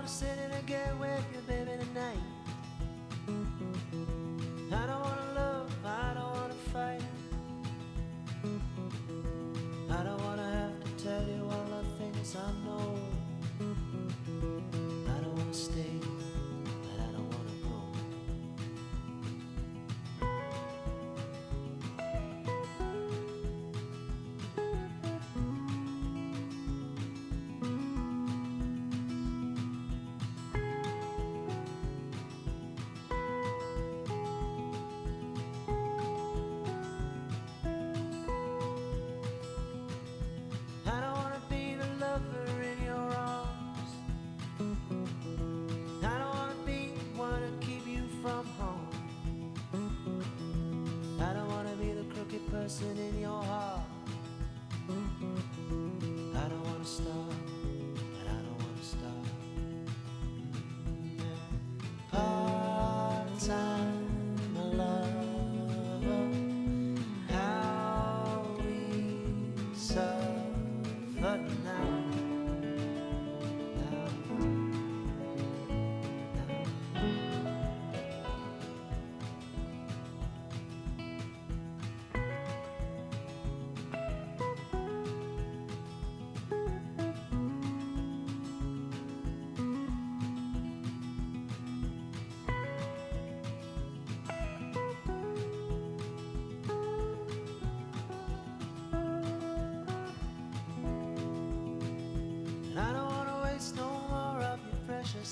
Sit in and get with you, baby, tonight. I don't wanna love, I don't wanna fight. I don't wanna have to tell you all the things I know. I don't wanna stay, but I don't wanna go. Person in your heart. I don't wanna stop, but I don't wanna stop. Part-time lover, how we suffer now.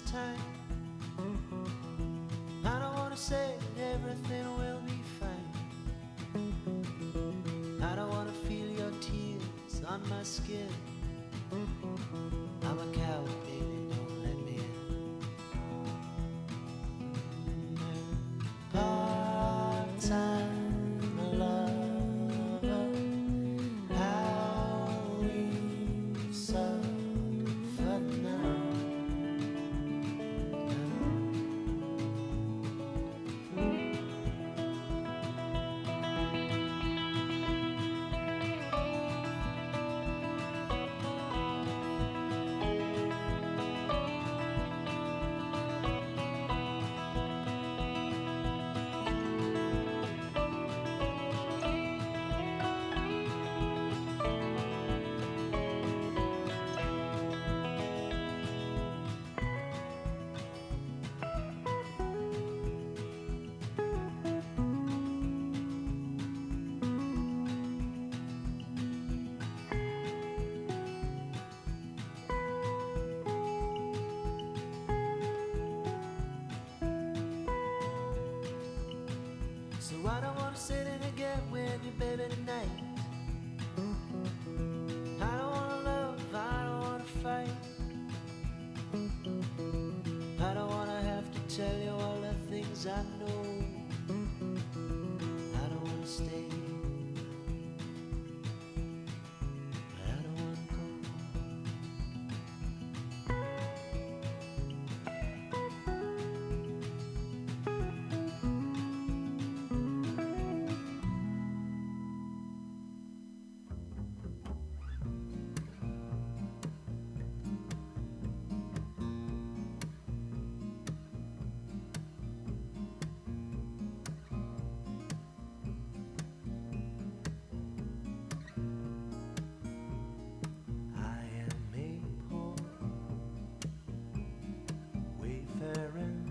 Time. I don't wanna say that everything will be fine. I don't wanna feel your tears on my skin. I'm a coward, baby, don't let me in. Part-time lover, how we suffer now. I don't wanna sit in again with you, baby, tonight. I don't wanna love, I don't wanna fight. I don't wanna have to tell you all the things I know. I don't wanna stay, but I don't wanna go.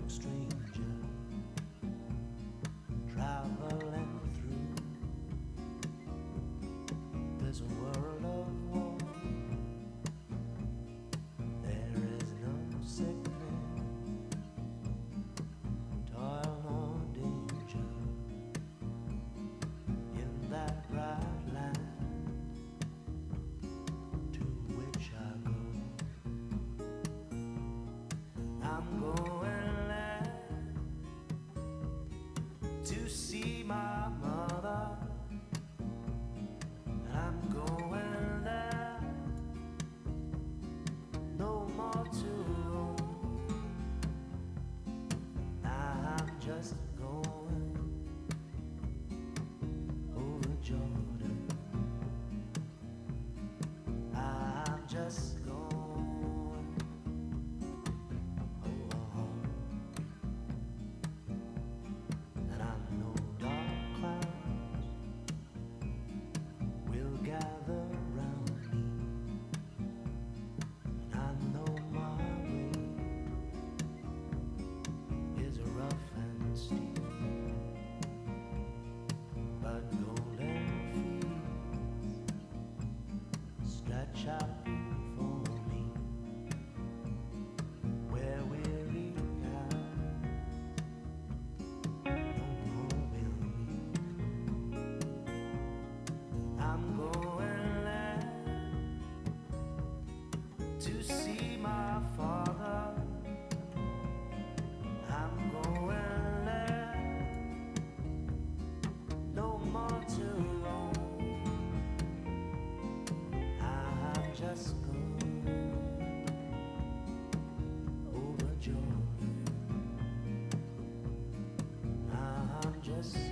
Stranger traveling through this world of war. There is no sickness, toil, nor danger in that bright land to which I go. I'm going to see my mother, and I'm going there no more to roam. I'm just going over Jordan. I'm just going over home. And I know dark clouds will gather round me, and I know my way is rough and steep, but golden fields stretch out for me, where weary I'm going there to see my father. I'm going there no more to roam. I'm just going over Jordan. I'm just going.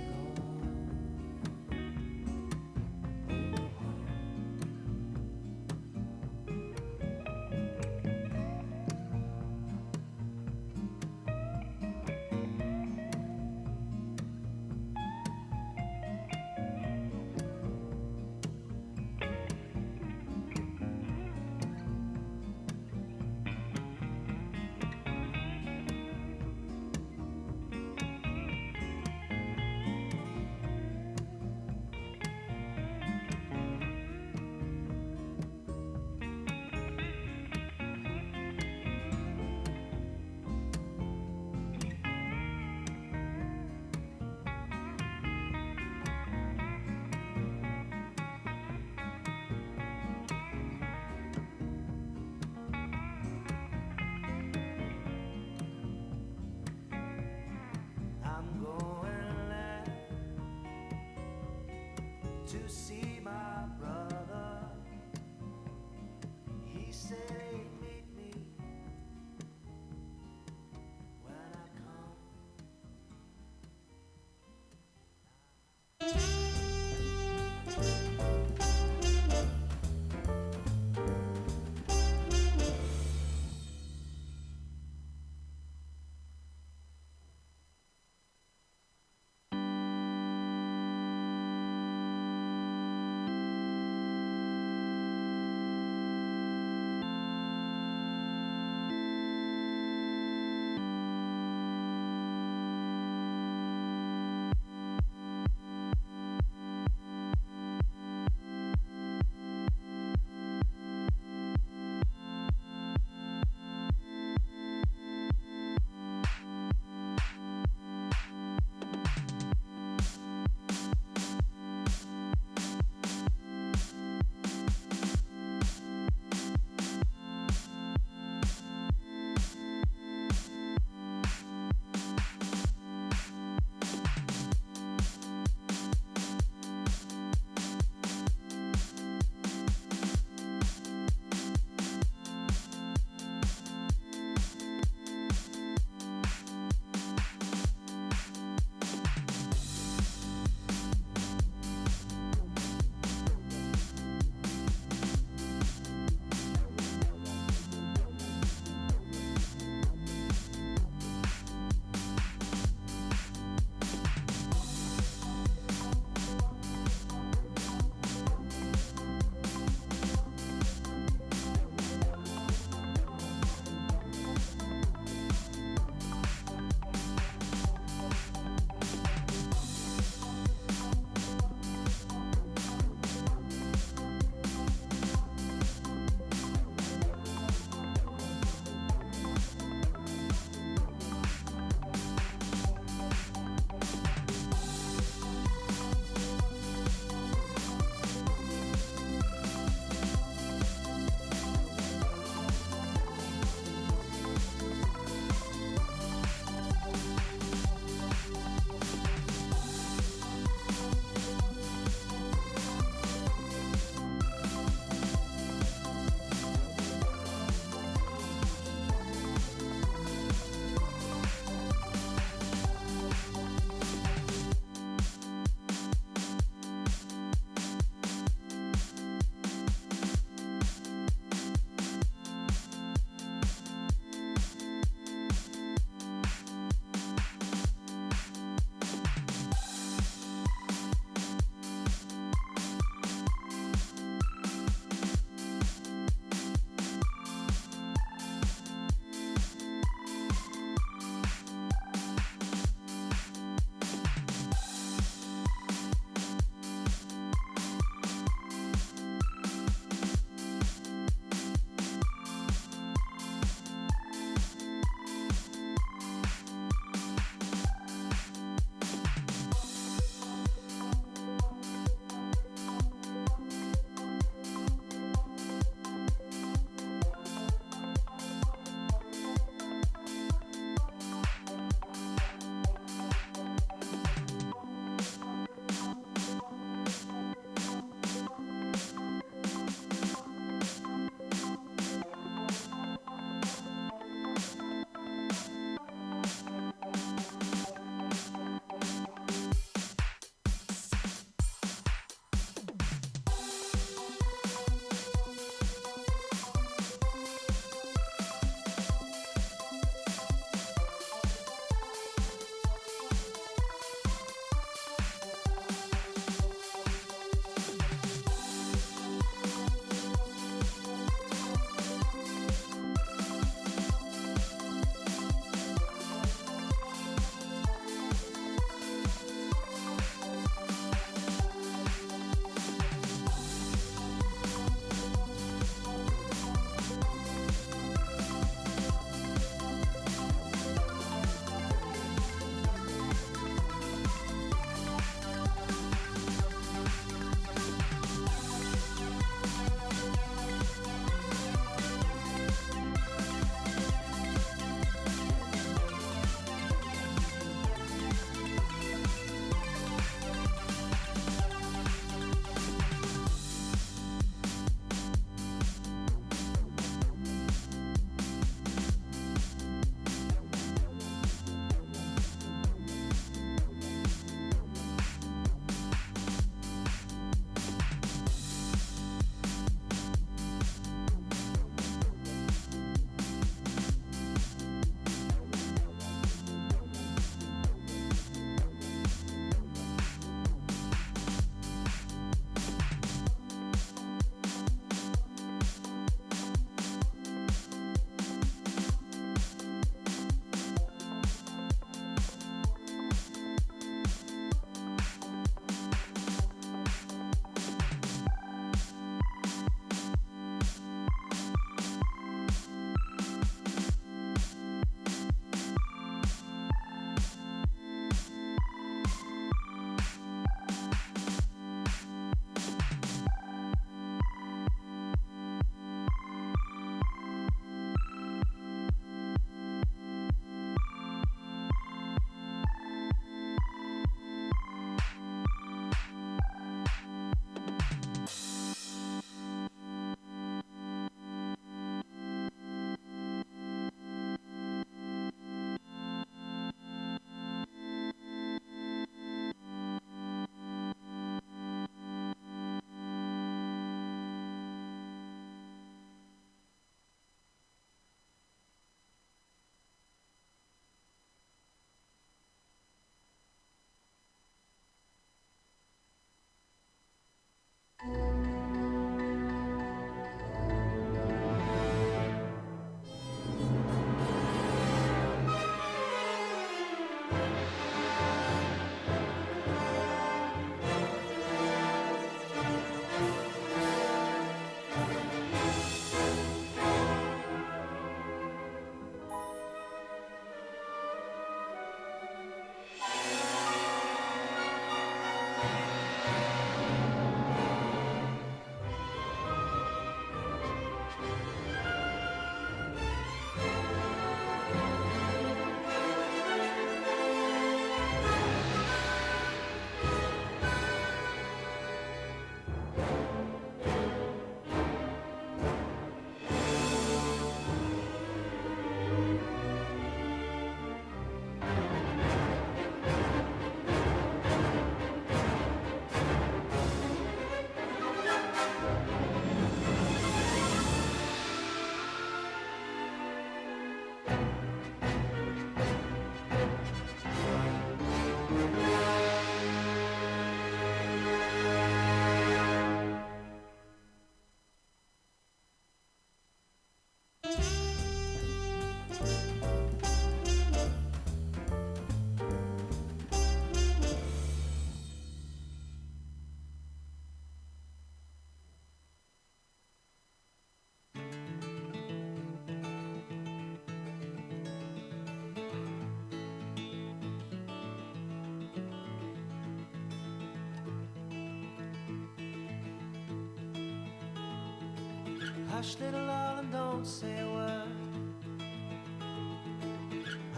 hush, little darling, don't say a word.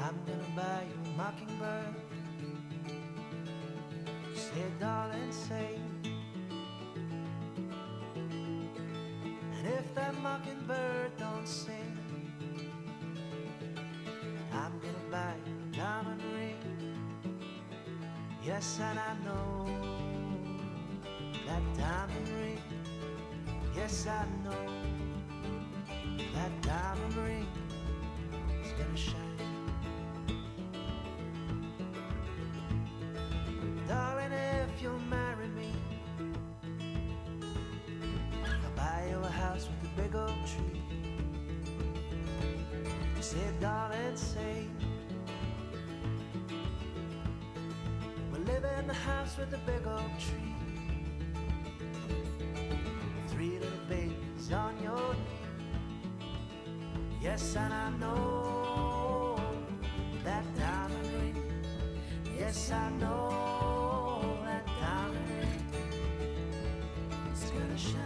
I'm gonna buy you a mockingbird. Say, darling, say. And if that mockingbird don't sing, I'm gonna buy you a diamond ring. Yes, and I know that diamond ring. Yes, I know that diamond ring is gonna shine. Darling, if you'll marry me, I'll buy you a house with a big oak tree. Say, darling, say, we'll live in the house with the big oak tree. 3 little babies on your knee. Yes, and I know that diamond ring. Yes, I know that diamond ring is gonna shine.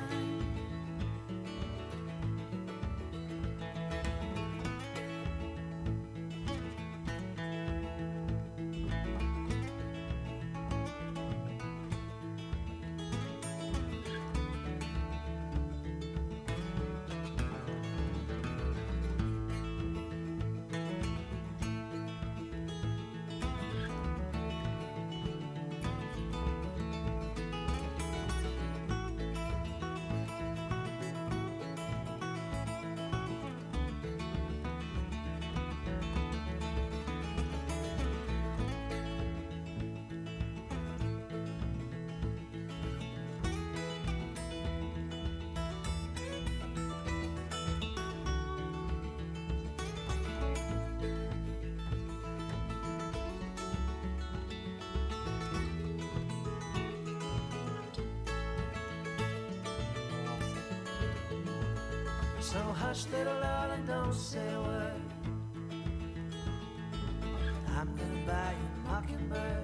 So hush, little darling, don't say a word. I'm gonna buy you a mockingbird.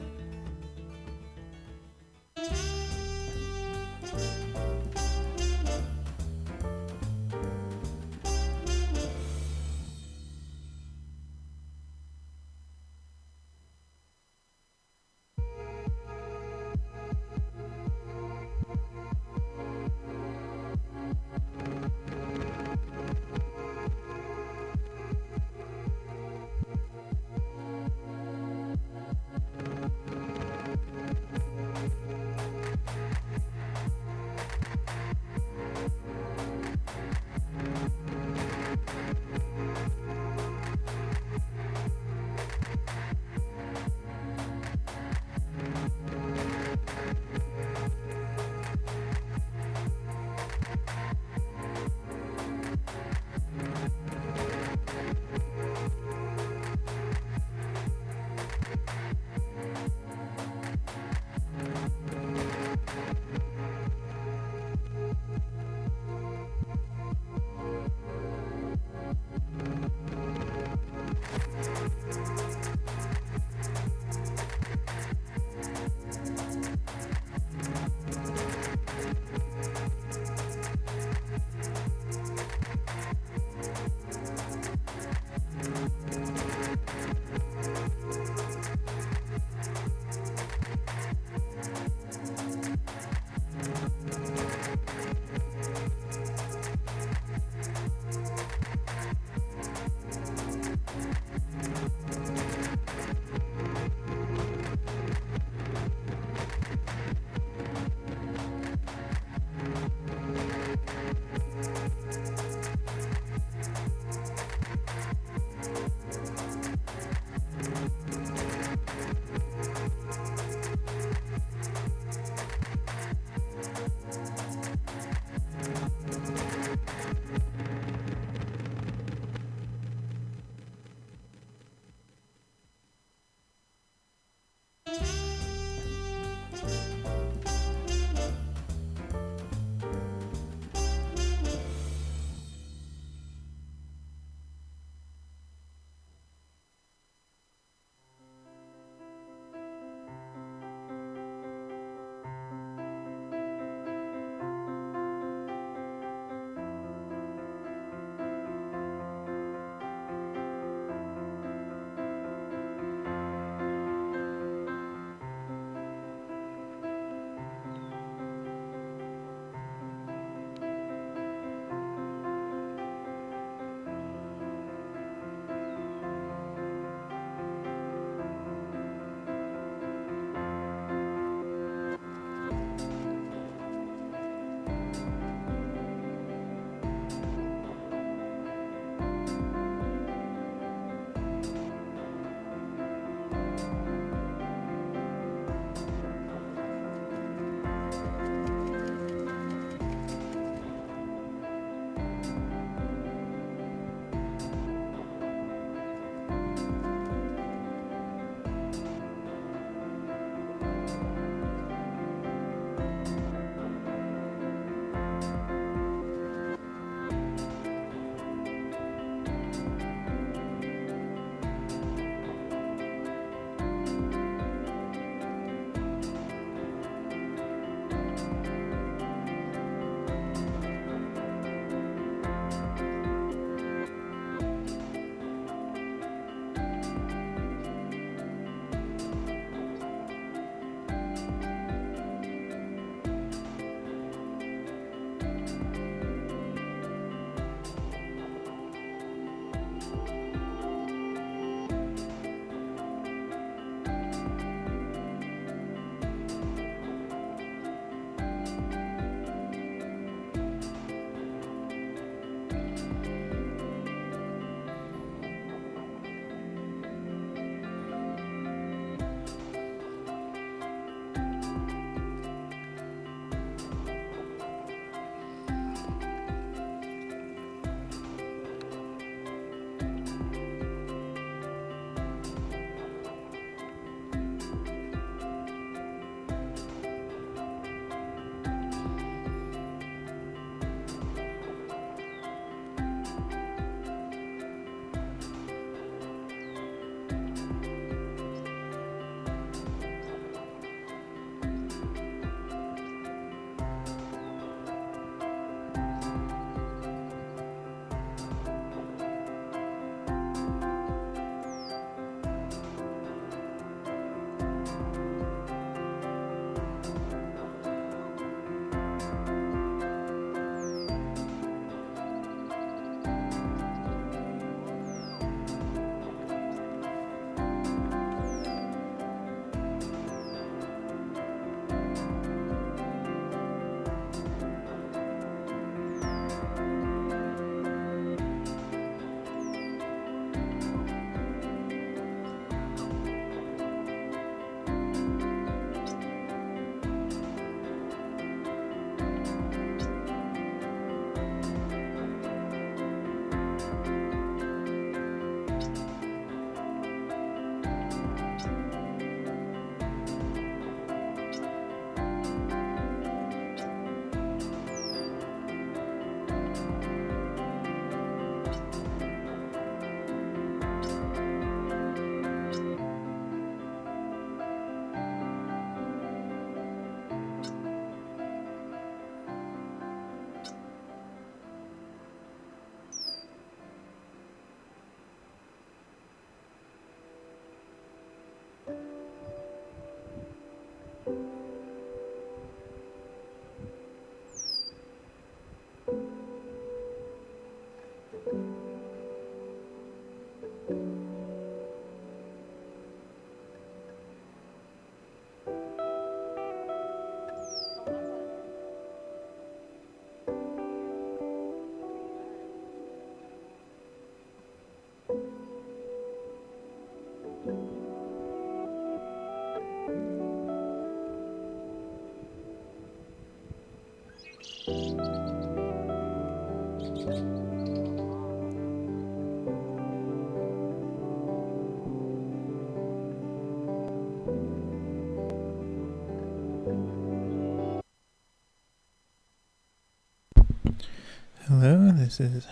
Hello, this is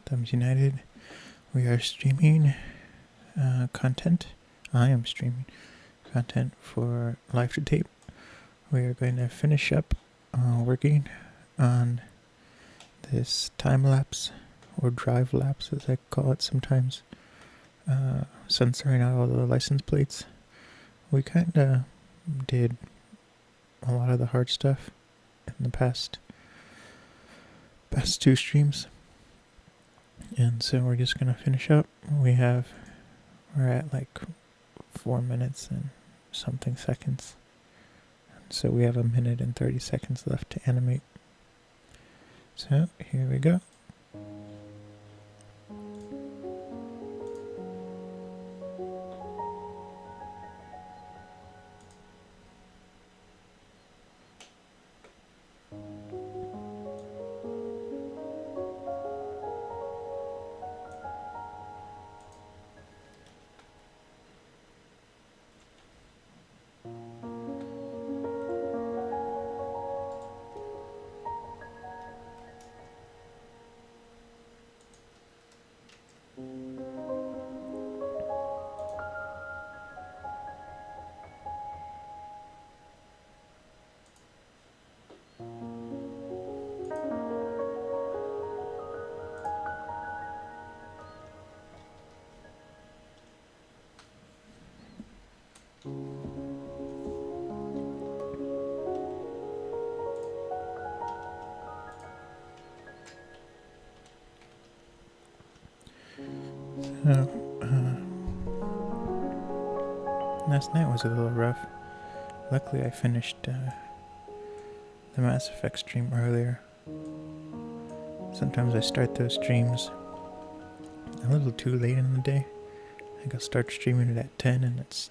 Thumbs United. We are streaming content. I am streaming content for Live to Tape. We are going to finish up working on this time lapse, or drive lapse as I call it sometimes, censoring out all the license plates. We kind of did a lot of the hard stuff in the past two streams, and so we're just gonna finish up. We're at like 4 minutes and something seconds, so we have 1 minute and 30 seconds left to animate. So here we go. Last night was a little rough. Luckily I finished the Mass Effect stream earlier. Sometimes I start those streams a little too late in the day. I think I'll start streaming it at 10 and it's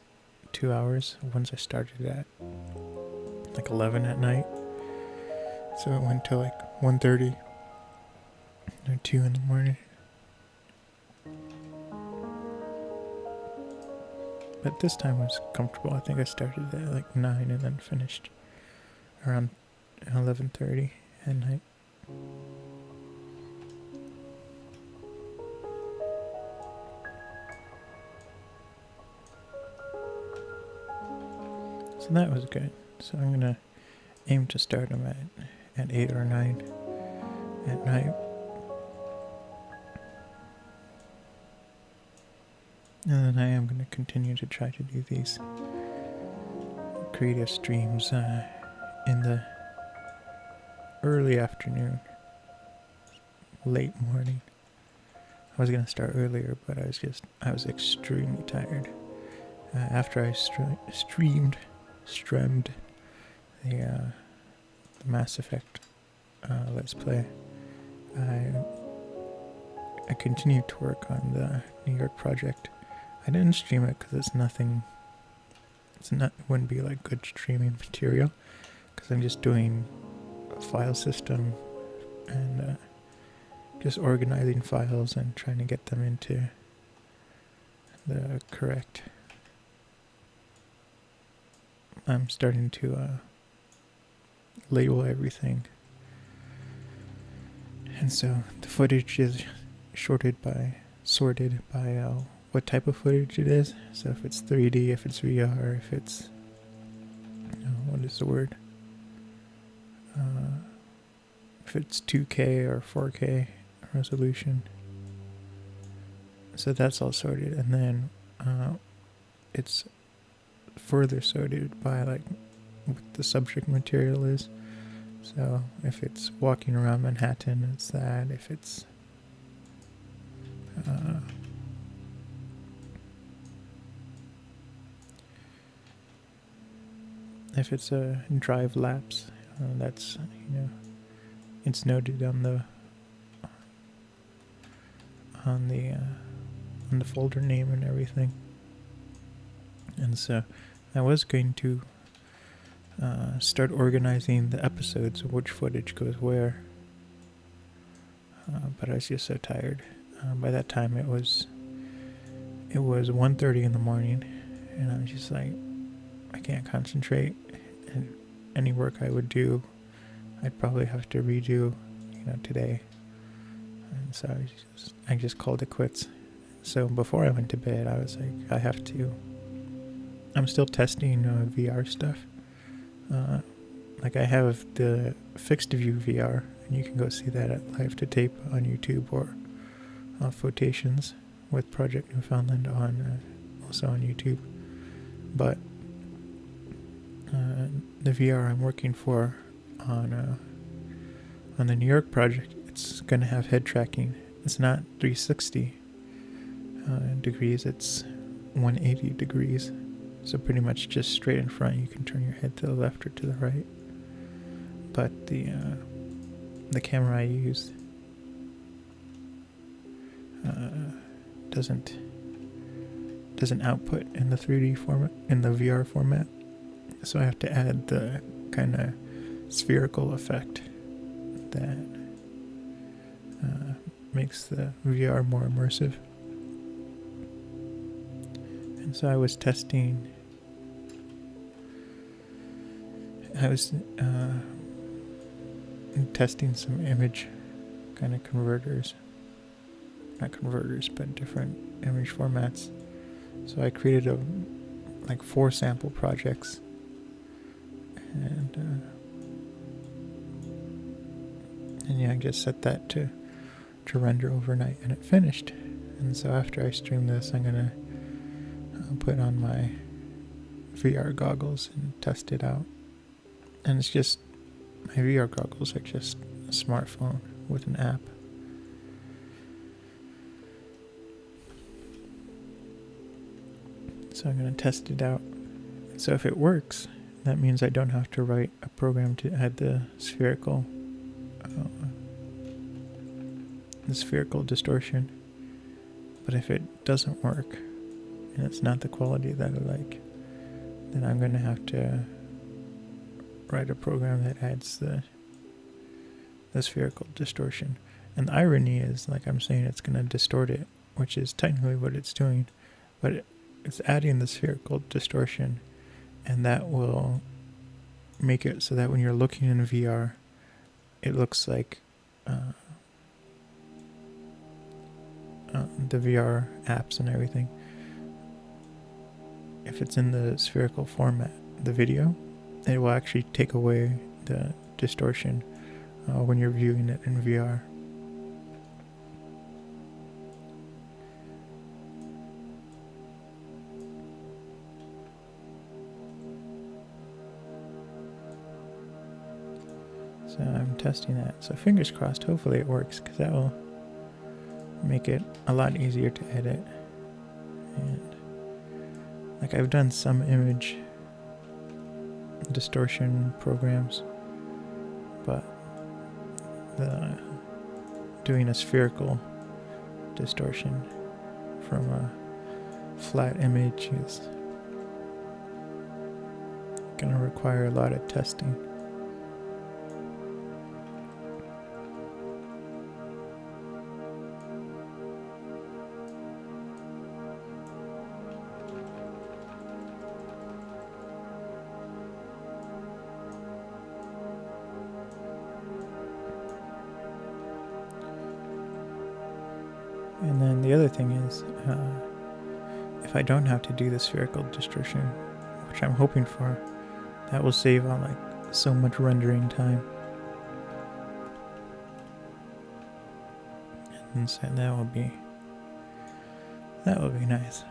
2 hours. Once I started at like 11 at night. So it went to like 1:30 or 2 in the morning. But this time was comfortable. I think I started at like 9 and then finished around 11:30 at night. So that was good. So I'm gonna aim to start them at 8 or 9 at night. And then I am going to continue to try to do these creative streams in the early afternoon, late morning. I was going to start earlier, but I was extremely tired. After I streamed the Mass Effect Let's Play, I continued to work on the New York project. I didn't stream it because wouldn't be like good streaming material, because I'm just doing a file system and just organizing files and trying to get them into the correct. I'm starting to label everything, and so the footage is sorted by what type of footage it is. So if it's 3D, if it's VR, if it's what is the word? If it's 2K or 4K resolution. So that's all sorted, and then it's further sorted by like what the subject material is. So if it's walking around Manhattan, it's that. If it's a drive lapse, that's, it's noted on the folder name and everything. And so I was going to start organizing the episodes of which footage goes where, but I was just so tired. By that time it was 1:30 in the morning, and I was just like, I can't concentrate, and any work I would do I'd probably have to redo today. And so I just called it quits. So before I went to bed, I was like, I'm still testing VR stuff. Like I have the fixed view VR, and you can go see that at Live to Tape on YouTube, or Photations with Project Newfoundland on also on YouTube. But the VR I'm working for on the New York project, it's going to have head tracking. It's not 360 degrees, it's 180 degrees. So pretty much just straight in front. You can turn your head to the left or to the right. But the camera I used doesn't output in the 3D format, in the VR format. So I have to add the kind of spherical effect that makes the VR more immersive. And so I was testing some image kind of converters. Not converters, but different image formats. So I created 4 sample projects, and yeah, I just set that to render overnight, and it finished. And so after I stream this, I'm gonna put on my VR goggles and test it out. And it's just, my VR goggles are just a smartphone with an app. So I'm going to test it out. So if it works, that means I don't have to write a program to add the spherical distortion. But if it doesn't work, and it's not the quality that I like, then I'm going to have to write a program that adds the spherical distortion. And the irony is, like I'm saying, it's going to distort it, which is technically what it's doing, but it's adding the spherical distortion, and that will make it so that when you're looking in VR, it looks like the VR apps and everything. If it's in the spherical format, the video, it will actually take away the distortion when you're viewing it in VR. So I'm testing that. So fingers crossed, hopefully it works, because that will make it a lot easier to edit. And like I've done some image distortion programs, but doing a spherical distortion from a flat image is going to require a lot of testing. And then the other thing is, if I don't have to do the spherical distortion, which I'm hoping for, that will save on like so much rendering time. And so that will be nice.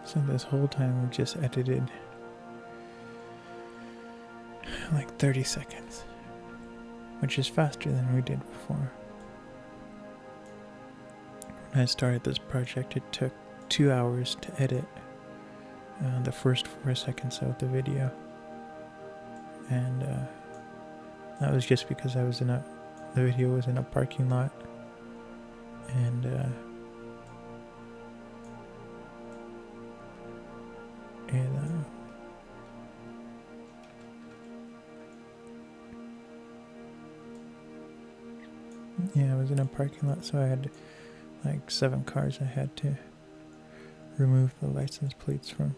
So this whole time we just edited like 30 seconds, which is faster than we did before. When I started this project, it took 2 hours to edit the first 4 seconds of the video. And that was just because the video was in a parking lot, and Yeah, I was in a parking lot, so I had like 7 cars I had to remove the license plates from.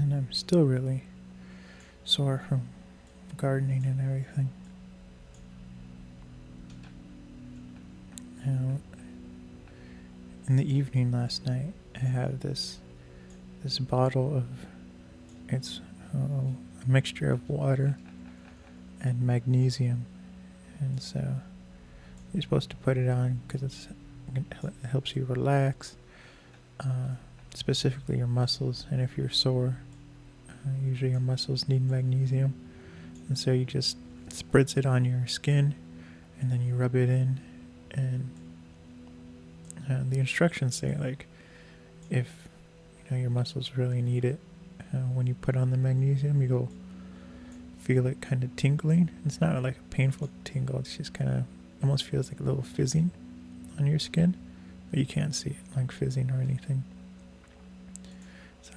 And I'm still really sore from gardening and everything. Now, in the evening last night, I had this bottle of, it's a mixture of water and magnesium, and so you're supposed to put it on because it helps you relax, specifically your muscles. And if you're sore, usually your muscles need magnesium, and so you just spritz it on your skin, and then you rub it in. And the instructions say, like, if your muscles really need it, when you put on the magnesium, you'll feel it kind of tingling. It's not like a painful tingle, it's just kind of almost feels like a little fizzing on your skin, but you can't see it like fizzing or anything. So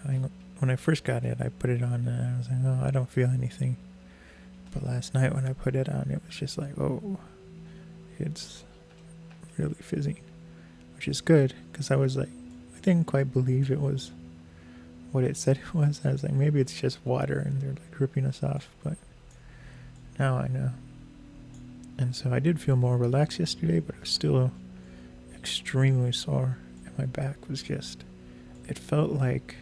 when I first got it, I put it on and I was like, oh, I don't feel anything. But last night when I put it on, it was just like, oh, it's really fizzing, which is good, because I was like, I didn't quite believe it was what it said it was. I was like, maybe it's just water and they're like ripping us off, but now I know. And so I did feel more relaxed yesterday, but I was still extremely sore, and my back was just, it felt like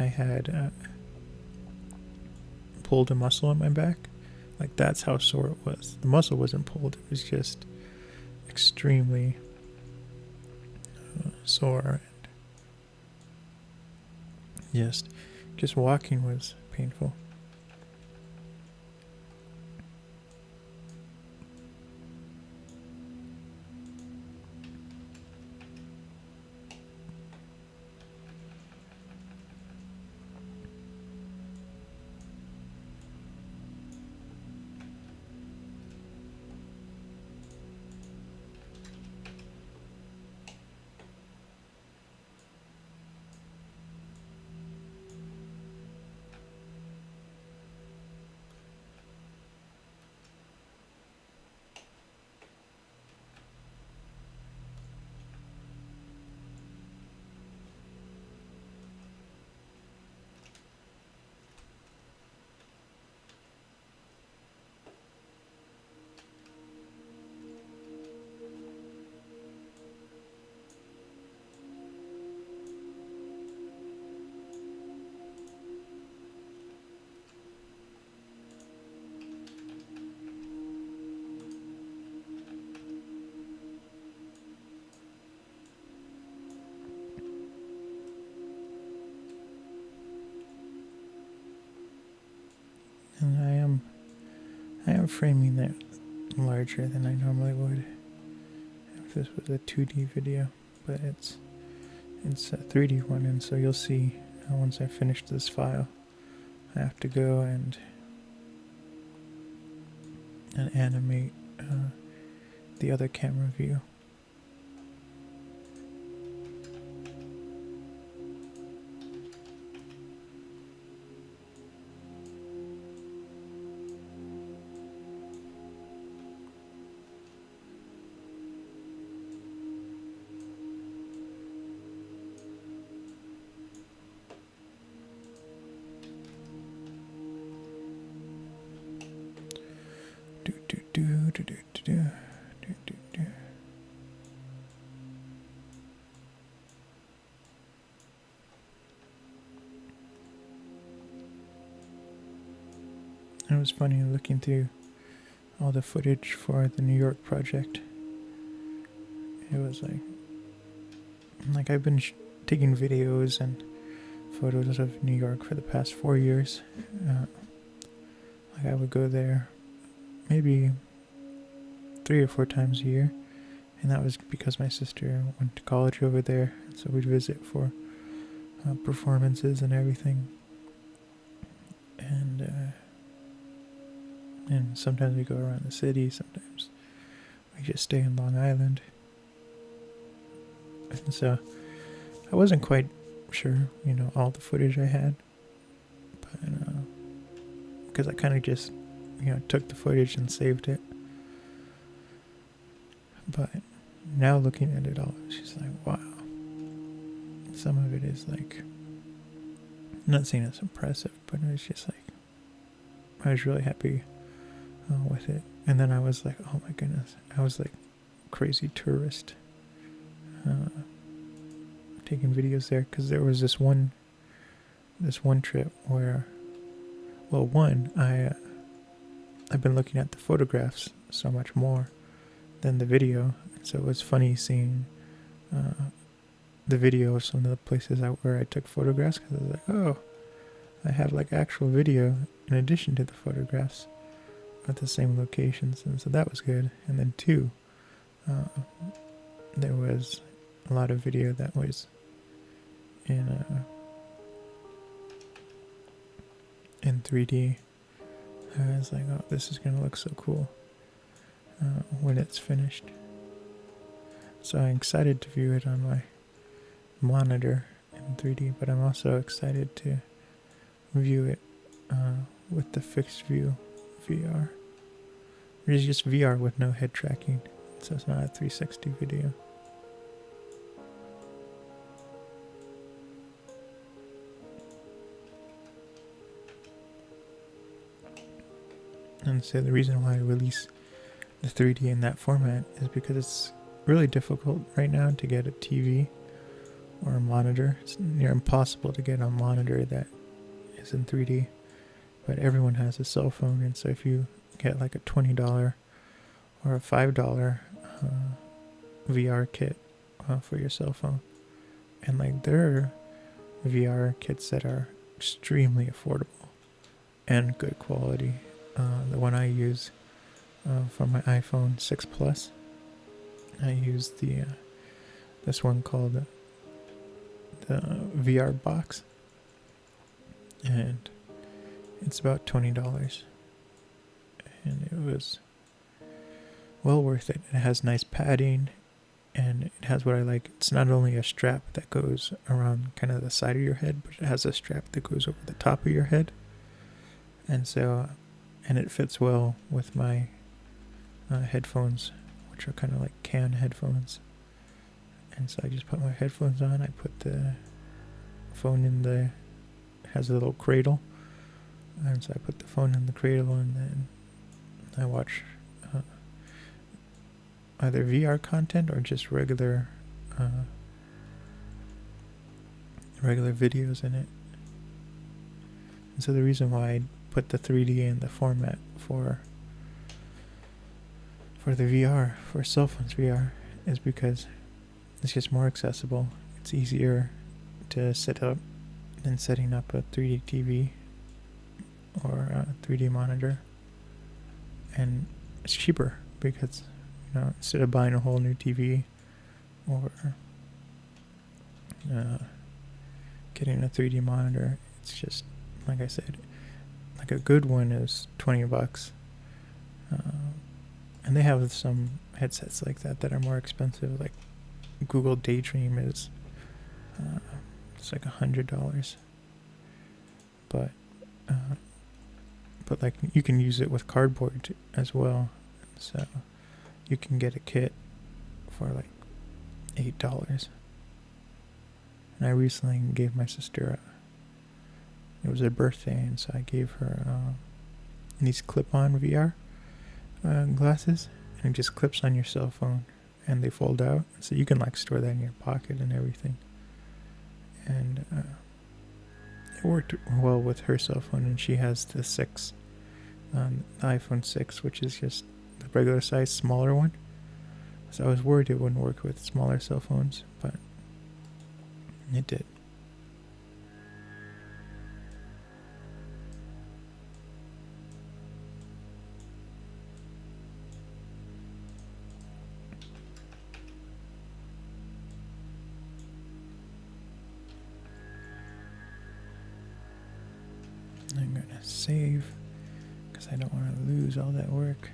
I had pulled a muscle in my back. Like, that's how sore it was. The muscle wasn't pulled, it was just extremely sore, and just walking was painful. And I am framing it larger than I normally would if this was a 2D video, but it's a 3D one, and so you'll see once I finish this file, I have to go and animate the other camera view. It was funny looking through all the footage for the New York project. It was like I've been taking videos and photos of New York for the past 4 years. Like, I would go there maybe 3 or 4 times a year, and that was because my sister went to college over there, so we'd visit for performances and everything. And sometimes we go around the city, sometimes we just stay in Long Island. And so I wasn't quite sure, all the footage I had, but because I kind of just, took the footage and saved it. But now looking at it all, it's just like, wow. Some of it is like, I'm not saying it's impressive, but it's just like, I was really happy with it. And then I was like, oh my goodness, I was like crazy tourist taking videos there, because there was this one trip where, well, I've been looking at the photographs so much more than the video, so it was funny seeing the video of some of the places where I took photographs, because I was like, oh, I have like actual video in addition to the photographs at the same locations, and so that was good. And then two, there was a lot of video that was in 3D. I was like, oh, this is gonna look so cool when it's finished. So I'm excited to view it on my monitor in 3D, but I'm also excited to view it with the fixed view VR. It is just VR with no head tracking, so it's not a 360 video. And so the reason why I release the 3D in that format is because it's really difficult right now to get a TV or a monitor. It's near impossible to get a monitor that is in 3D, but everyone has a cell phone, and so if you get like a $20 or a $5 VR kit for your cell phone, and like there are VR kits that are extremely affordable and good quality. The one I use for my iPhone 6 Plus, I use this one called the VR box, and it's about $20, and it was well worth it. It has nice padding, and it has what I like. It's not only a strap that goes around kind of the side of your head, but it has a strap that goes over the top of your head, and so and it fits well with my headphones, which are kind of like can headphones. And so I just put my headphones on, I put the phone in it has a little cradle, and so I put the phone in the cradle, and then I watch either VR content or just regular videos in it. And so the reason why I put the 3D in the format for the VR, for cell phones VR, is because it's just more accessible. It's easier to set up than setting up a 3D TV or a 3D monitor, and it's cheaper because instead of buying a whole new TV or getting a 3D monitor, it's just, like I said, like a good one is $20, and they have some headsets like that are more expensive. Like Google Daydream is it's like $100, but like you can use it with cardboard as well, so you can get a kit for like $8. And I recently gave my sister it was her birthday, and so I gave her these clip-on VR glasses, and it just clips on your cell phone, and they fold out, so you can like store that in your pocket and everything. And it worked well with her cell phone, and she has the iPhone 6, which is just the regular size, smaller one. So I was worried it wouldn't work with smaller cell phones, but it did. I'm gonna save because I don't want to lose all that work.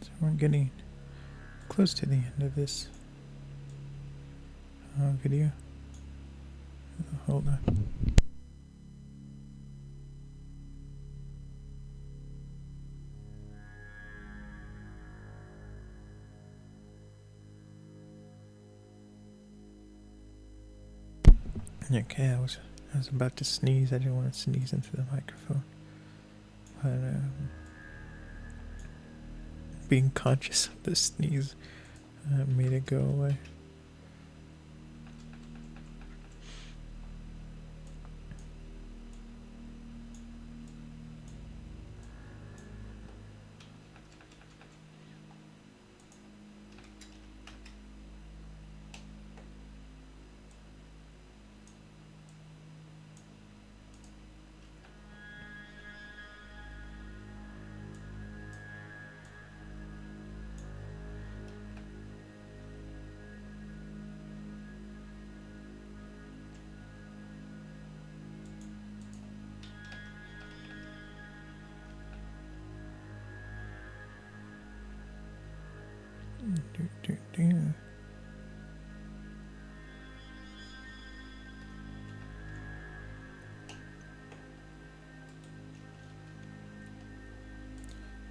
So we're getting close to the end of this video. Hold on. Okay, I was about to sneeze. I didn't want to sneeze into the microphone, but being conscious of the sneeze made it go away.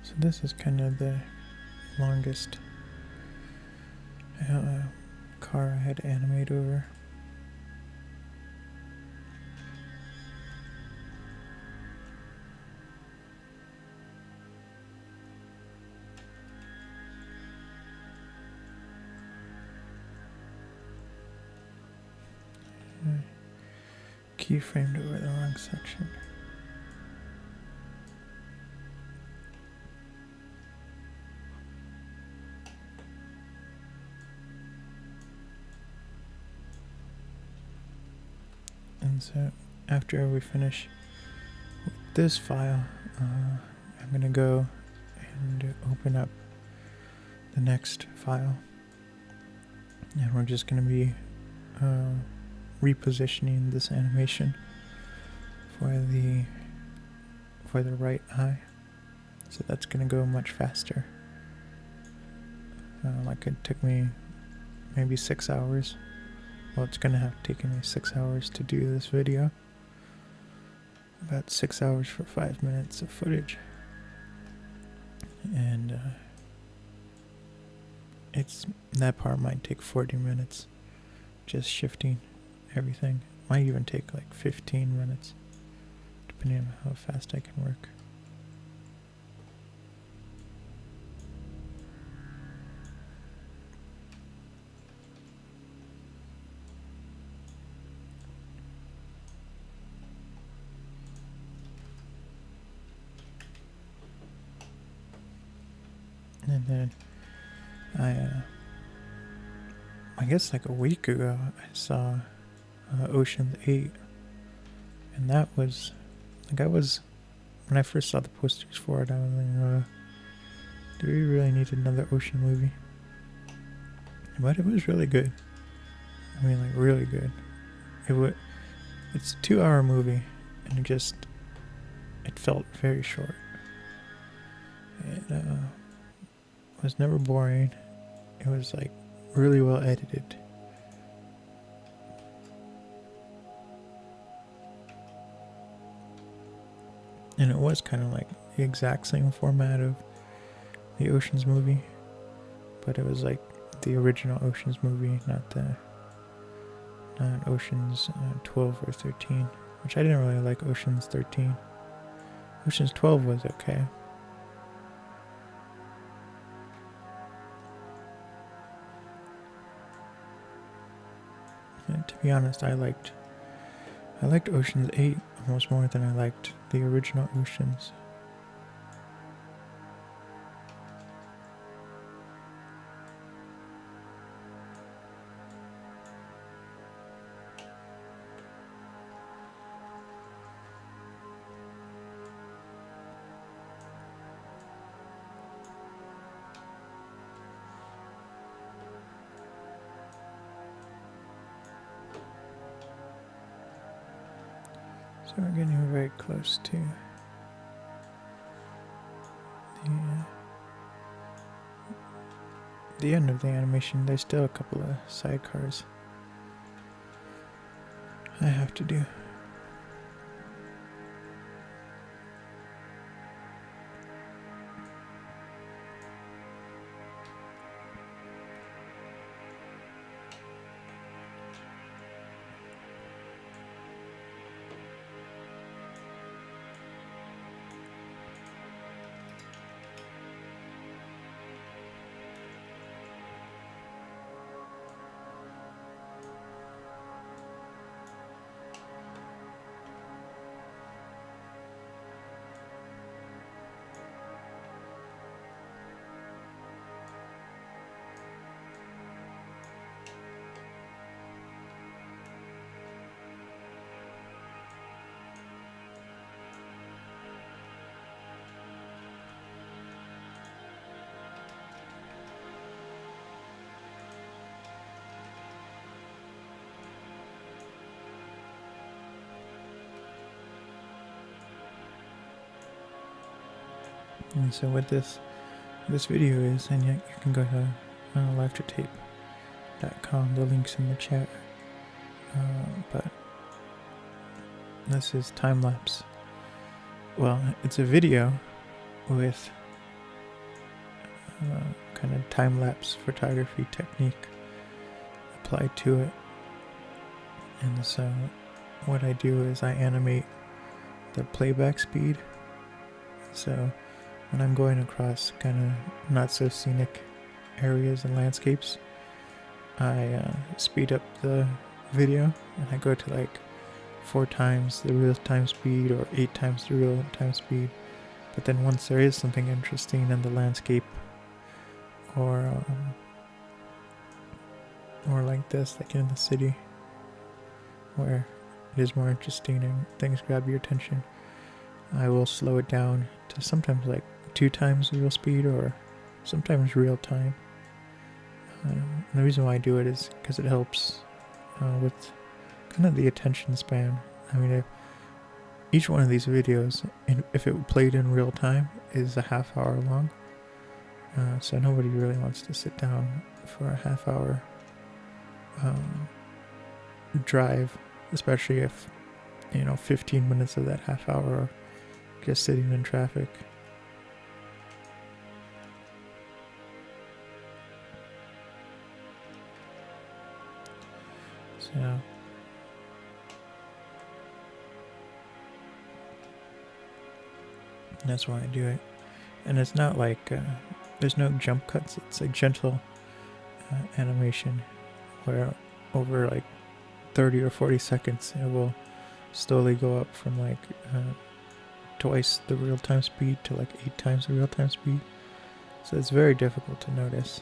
So this is kind of the longest car I had to animate over. Keyframed over the wrong section. And so after we finish with this file, I'm going to go and open up the next file. And we're just going to be repositioning this animation for the right eye. So that's going to go much faster. Like it took me maybe 6 hours. Well, it's going to have taken me 6 hours to do this video. About 6 hours for 5 minutes of footage. And that part might take 40 minutes. Just shifting everything. Might even take like 15 minutes. Depending on how fast I can work. And then I guess like a week ago I saw Ocean's 8, and that was like when I first saw the posters for it, I was like, do we really need another Ocean movie? But it was really good. I mean, like really good. It's a 2-hour movie, and it felt very short. It was never boring. It was like really well edited. And it was kind of like the exact same format of the Ocean's movie, but it was like the original Ocean's movie, not Ocean's 12 or 13, which I didn't really like Ocean's 13. Ocean's 12 was okay. And to be honest, I liked I liked Ocean's 8 almost more than I liked the original Oceans. So we're getting very close to the end of the animation. There's still a couple of sidecars I have to do. And so what this video is, and you can go to livestream.com, the link's in the chat, but this is time-lapse. Well, it's a video with kind of time-lapse photography technique applied to it. And so what I do is I animate the playback speed. So when I'm going across kind of not so scenic areas and landscapes, I speed up the video and I go to like 4 times the real time speed or 8 times the real time speed. But then once there is something interesting in the landscape, or like this, like in the city, where it is more interesting and things grab your attention, I will slow it down to sometimes like 2 times the real speed or sometimes real time. And the reason why I do it is because it helps with kind of the attention span. I mean, each one of these videos, if it played in real time, is a half hour long. So nobody really wants to sit down for a half hour drive, especially if 15 minutes of that half hour are just sitting in traffic. So that's why I do it. And it's not like there's no jump cuts. It's a gentle animation where over like 30 or 40 seconds it will slowly go up from like twice the real time speed to like 8 times the real time speed. So it's very difficult to notice.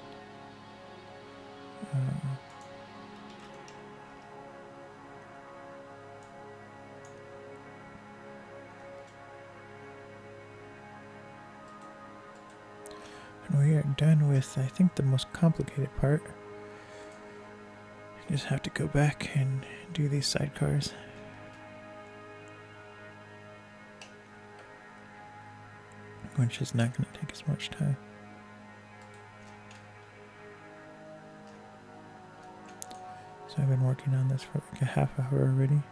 And we are done with, I think, the most complicated part. You just have to go back and do these sidecars. Which is not going to take as much time. So I've been working on this for like a half hour already.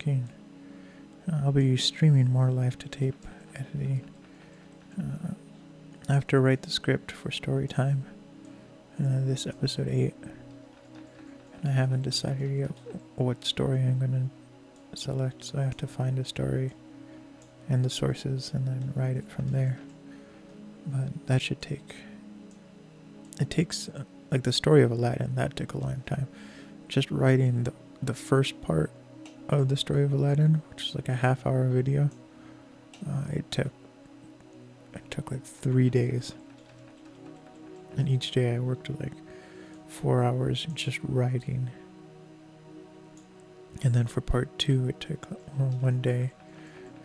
working. I'll be streaming more live to tape editing. I have to write the script for story time. This episode 8. And I haven't decided yet what story I'm going to select, so I have to find a story and the sources and then write it from there. But that should take... It takes, like the story of Aladdin, that took a long time. Just writing the first part of the story of Aladdin, which is like a half-hour video, it took like 3 days. And each day I worked like 4 hours just writing. And then for part 2 it took 1 day.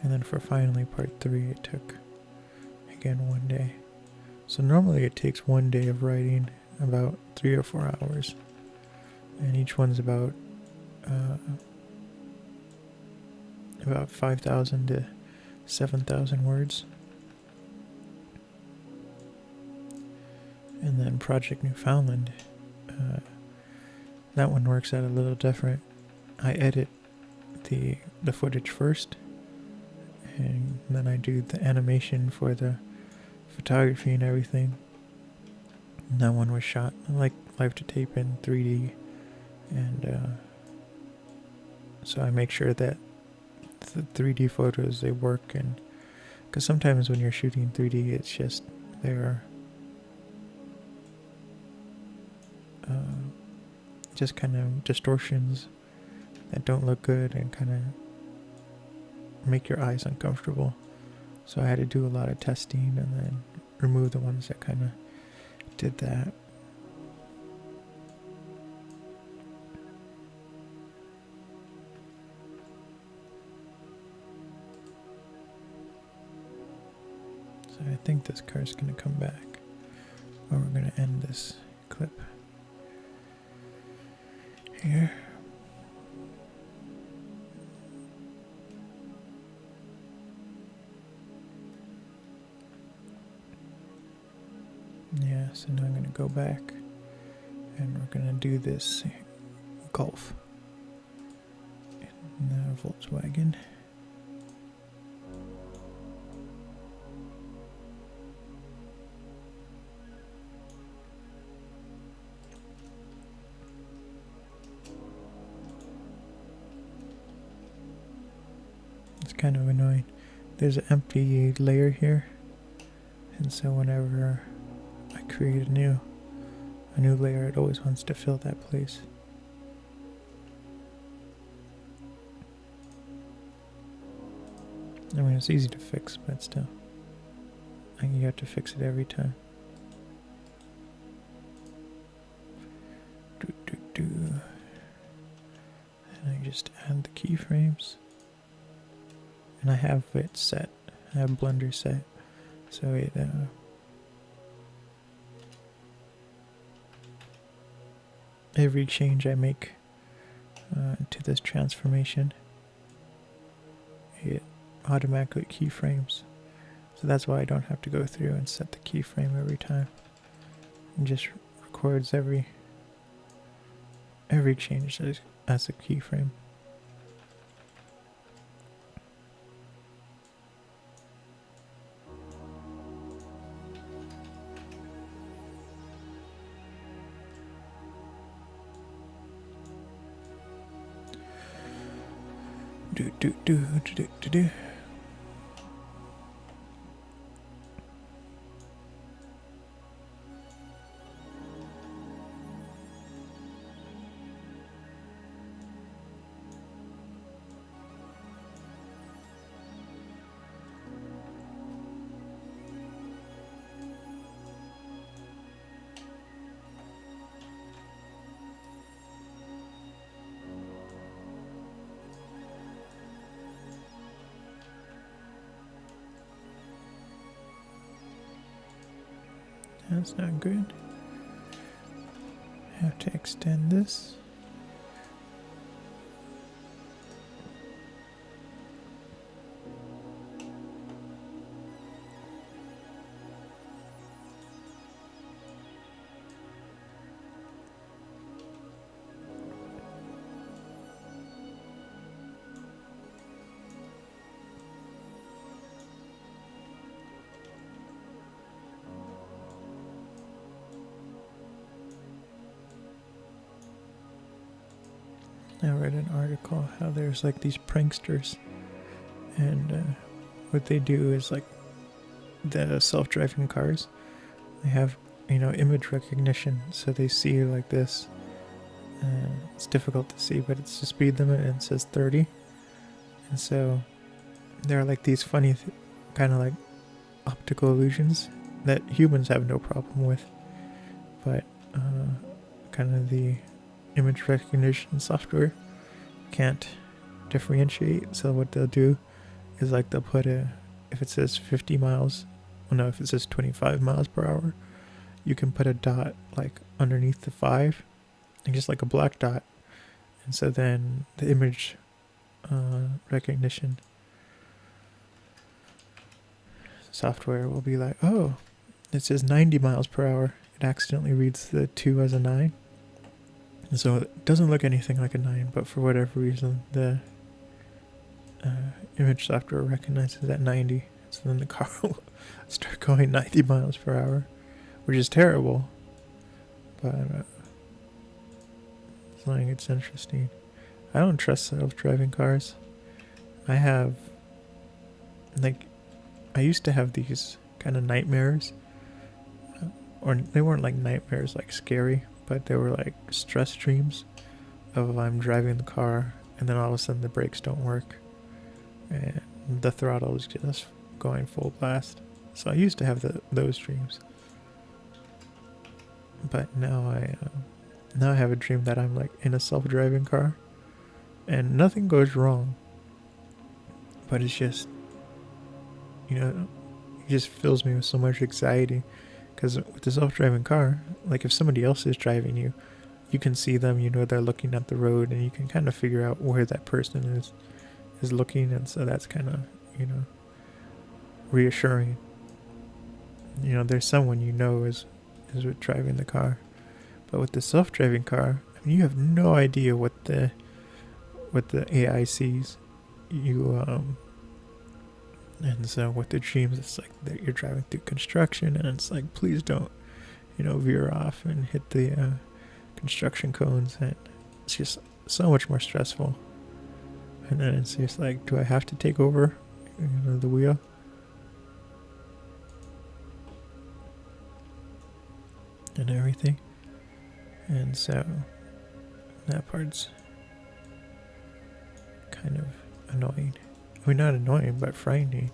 And then for finally part 3 it took again 1 day. So normally it takes 1 day of writing about 3 or 4 hours. And each one's about 5,000 to 7,000 words. And then Project Newfoundland, that one works out a little different. I edit the footage first, and then I do the animation for the photography and everything. And that one was shot like live to tape in 3D, and so I make sure that the 3D photos, they work, and because sometimes when you're shooting 3D, it's just there. Just kind of distortions that don't look good and kind of make your eyes uncomfortable. So I had to do a lot of testing and then remove the ones that kind of did that. So I think this car's going to come back, or we're going to end this clip here. Yeah, so now I'm going to go back and we're going to do this Golf in the Volkswagen. It's kind of annoying. There's an empty layer here, and so whenever I create a new layer, it always wants to fill that place. I mean, it's easy to fix, but still, I think you have to fix it every time. And I just add the keyframes. And I have it set. I have Blender set, so it every change I make to this transformation, it automatically keyframes. So that's why I don't have to go through and set the keyframe every time. It just records every change as a keyframe. Do. That's not good. I have to extend this. I read an article how there's like these pranksters, and what they do is like the self-driving cars. They have, image recognition, so they see you like this. It's difficult to see, but it's the speed limit and it says 30. And so there are like these funny kind of like optical illusions that humans have no problem with, but kind of the image recognition software can't differentiate. So what they'll do is like they'll put if it says 50 miles, well no, if it says 25 miles per hour, you can put a dot like underneath the 5, and just like a black dot. And so then the image recognition software will be like, oh, it says 90 miles per hour. It accidentally reads the 2 as a 9. And so it doesn't look anything like a 9, but for whatever reason, the image software recognizes that 90. So then the car will start going 90 miles per hour, which is terrible. But as long as it's interesting. I don't trust self-driving cars. I used to have these kind of nightmares, or they weren't like nightmares, like scary, but they were like stress dreams of I'm driving the car and then all of a sudden the brakes don't work and the throttle is just going full blast. So I used to have those dreams, but now I have a dream that I'm like in a self-driving car and nothing goes wrong, but it's just, it just fills me with so much anxiety. Because with the self-driving car, like if somebody else is driving you, you can see them, they're looking at the road, and you can kind of figure out where that person is looking, and so that's kind of, reassuring. There's someone is driving the car. But with the self-driving car, you have no idea what the AI sees. And so with the dreams, it's like that you're driving through construction, and it's like, please don't, veer off and hit the construction cones, and it's just so much more stressful. And then it's just like, do I have to take over, the wheel? And everything. And so that part's kind of annoying. I mean, not annoying, but frightening.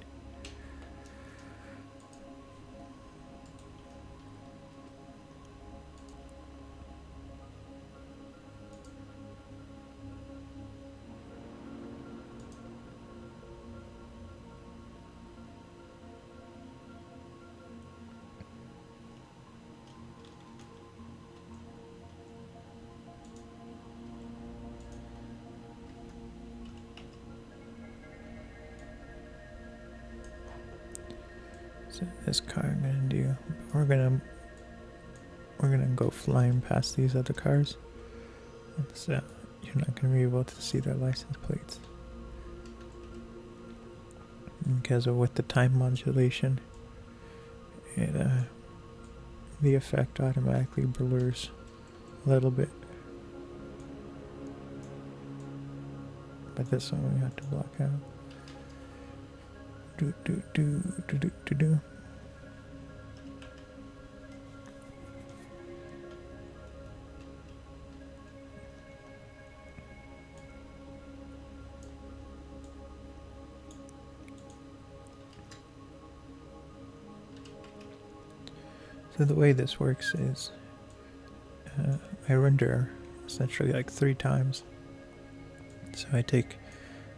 So this car I'm gonna do, we're gonna go flying past these other cars, and so you're not gonna be able to see their license plates because with the time modulation, the effect automatically blurs a little bit. But this one we have to block out. Do. So the way this works is I render essentially like 3 times. So I take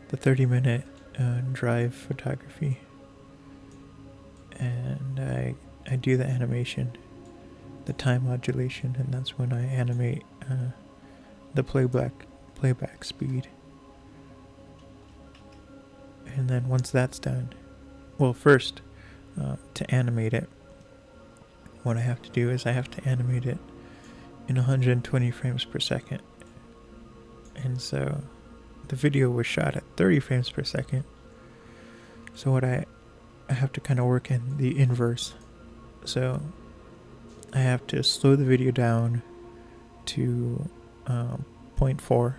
the 30-minute drive photography, and I do the animation, the time modulation, and that's when I animate the playback speed. And then once that's done, well, first to animate it, what I have to do is I have to animate it in 120 frames per second. And so the video was shot at 30 frames per second. So what I have to kind of work in the inverse. So I have to slow the video down to 0.4,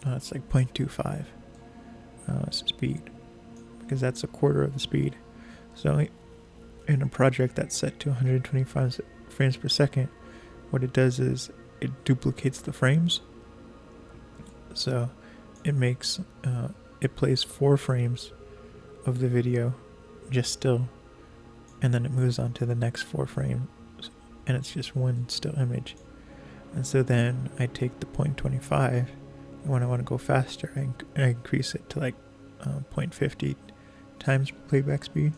it's like 0.25 speed, because that's a quarter of the speed. So in a project that's set to 125 frames per second, what it does is it duplicates the frames. So it makes it plays 4 frames of the video just still, and then it moves on to the next 4 frames, and it's just one still image. And so then I take the 0.25, and when I want to go faster, I increase it to like 0.50 times playback speed.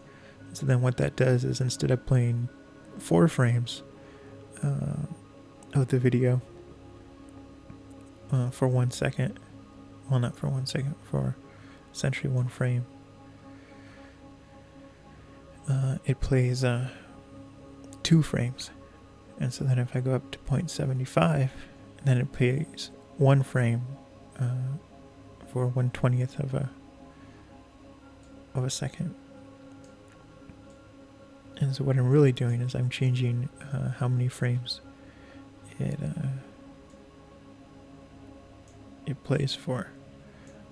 So then what that does is, instead of playing 4 frames of the video for 1 second, well, not for 1 second, for essentially 1 frame, it plays 2 frames. And so then if I go up to 0.75, then it plays 1 frame for 1/20th of a second. And so what I'm really doing is I'm changing how many frames it plays for.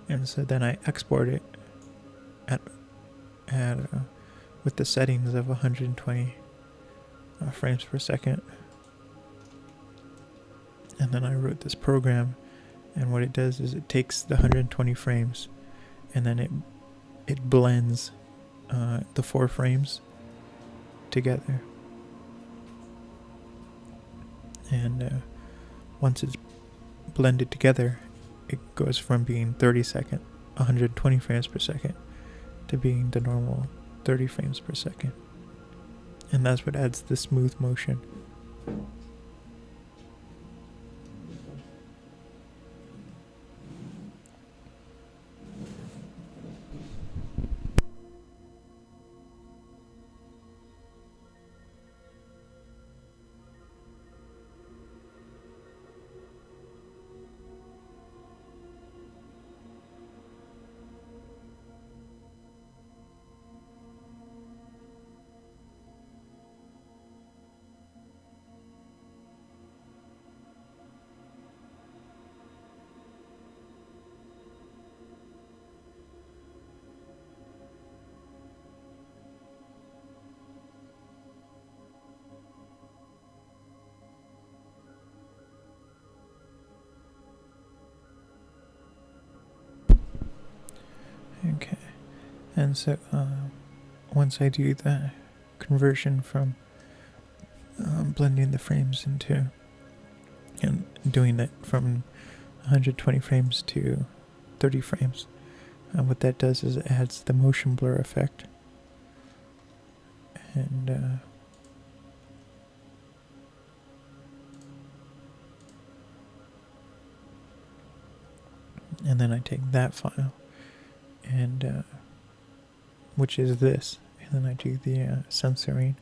And so then I export it at with the settings of 120 frames per second. And then I wrote this program, and what it does is it takes the 120 frames, and then it blends the 4 frames together. And once it's blended together, it goes from being 120 frames per second, to being the normal 30 frames per second. And that's what adds the smooth motion. Okay, and so once I do the conversion from blending the frames into, and doing it from 120 frames to 30 frames, what that does is it adds the motion blur effect. And then I take that file, and which is this, and then I do the censoring.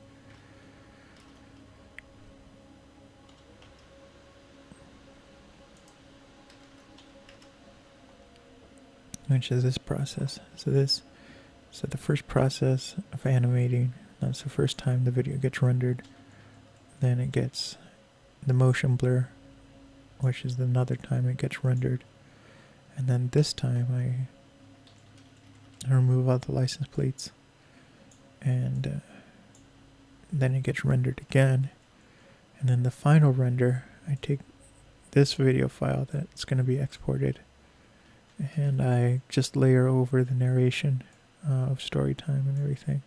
Which is this process. So the first process of animating, that's the first time the video gets rendered. Then it gets the motion blur, which is another time it gets rendered. And then this time I remove all the license plates, and then it gets rendered again. And then the final render, I take this video file that's going to be exported, and I just layer over the narration of story time and everything.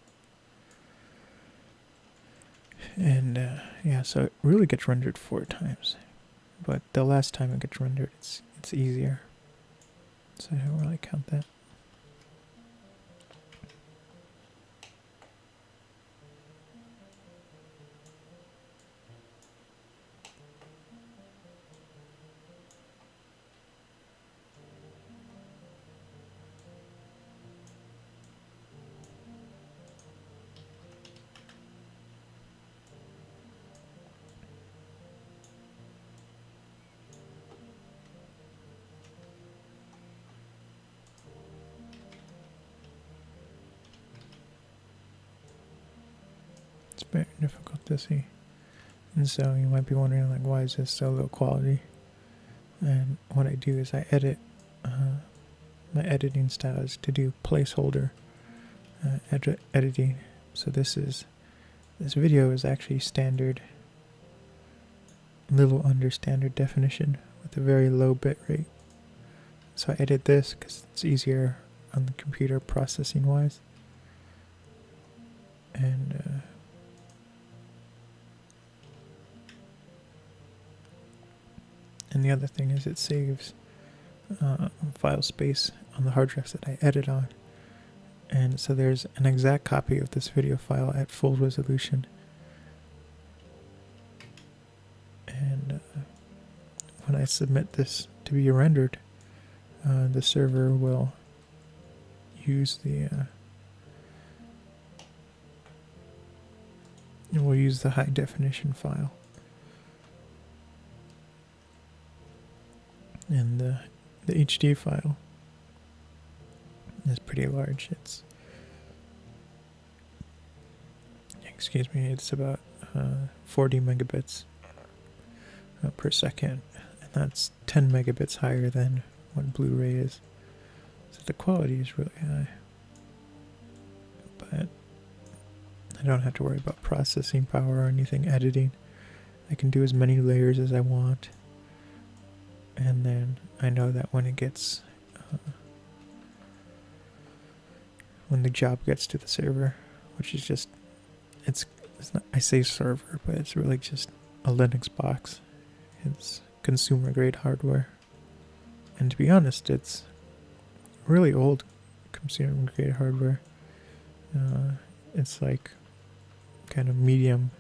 And yeah, so it really gets rendered 4 times, but the last time it gets rendered, it's easier, so I don't really count that. It's very difficult to see. And so you might be wondering, like, why is this so low quality? And what I do is I edit, my editing style is to do placeholder editing. So this video is actually standard, little under standard definition with a very low bit rate. So I edit this because it's easier on the computer processing wise. And the other thing is it saves file space on the hard drives that I edit on. And so there's an exact copy of this video file at full resolution. And when I submit this to be rendered, the server will use the high definition file. And the HD file is pretty large. It's about 40 megabits per second, and that's 10 megabits higher than what Blu-ray is. So the quality is really high, but I don't have to worry about processing power or anything editing. I can do as many layers as I want. And then I know that when it gets, when the job gets to the server, which is just, it's not, I say server, but it's really just a Linux box. It's consumer grade hardware. And to be honest, it's really old consumer grade hardware. It's like kind of medium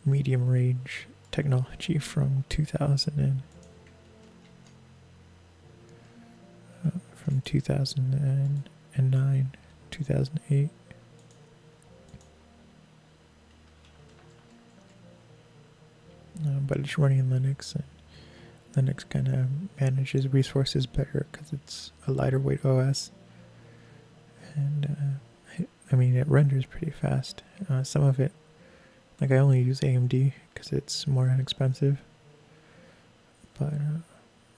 range technology from 2009, 2008. But it's running Linux, and Linux kind of manages resources better because it's a lighter weight OS. And I mean, it renders pretty fast. Some of it, like I only use AMD because it's more inexpensive. But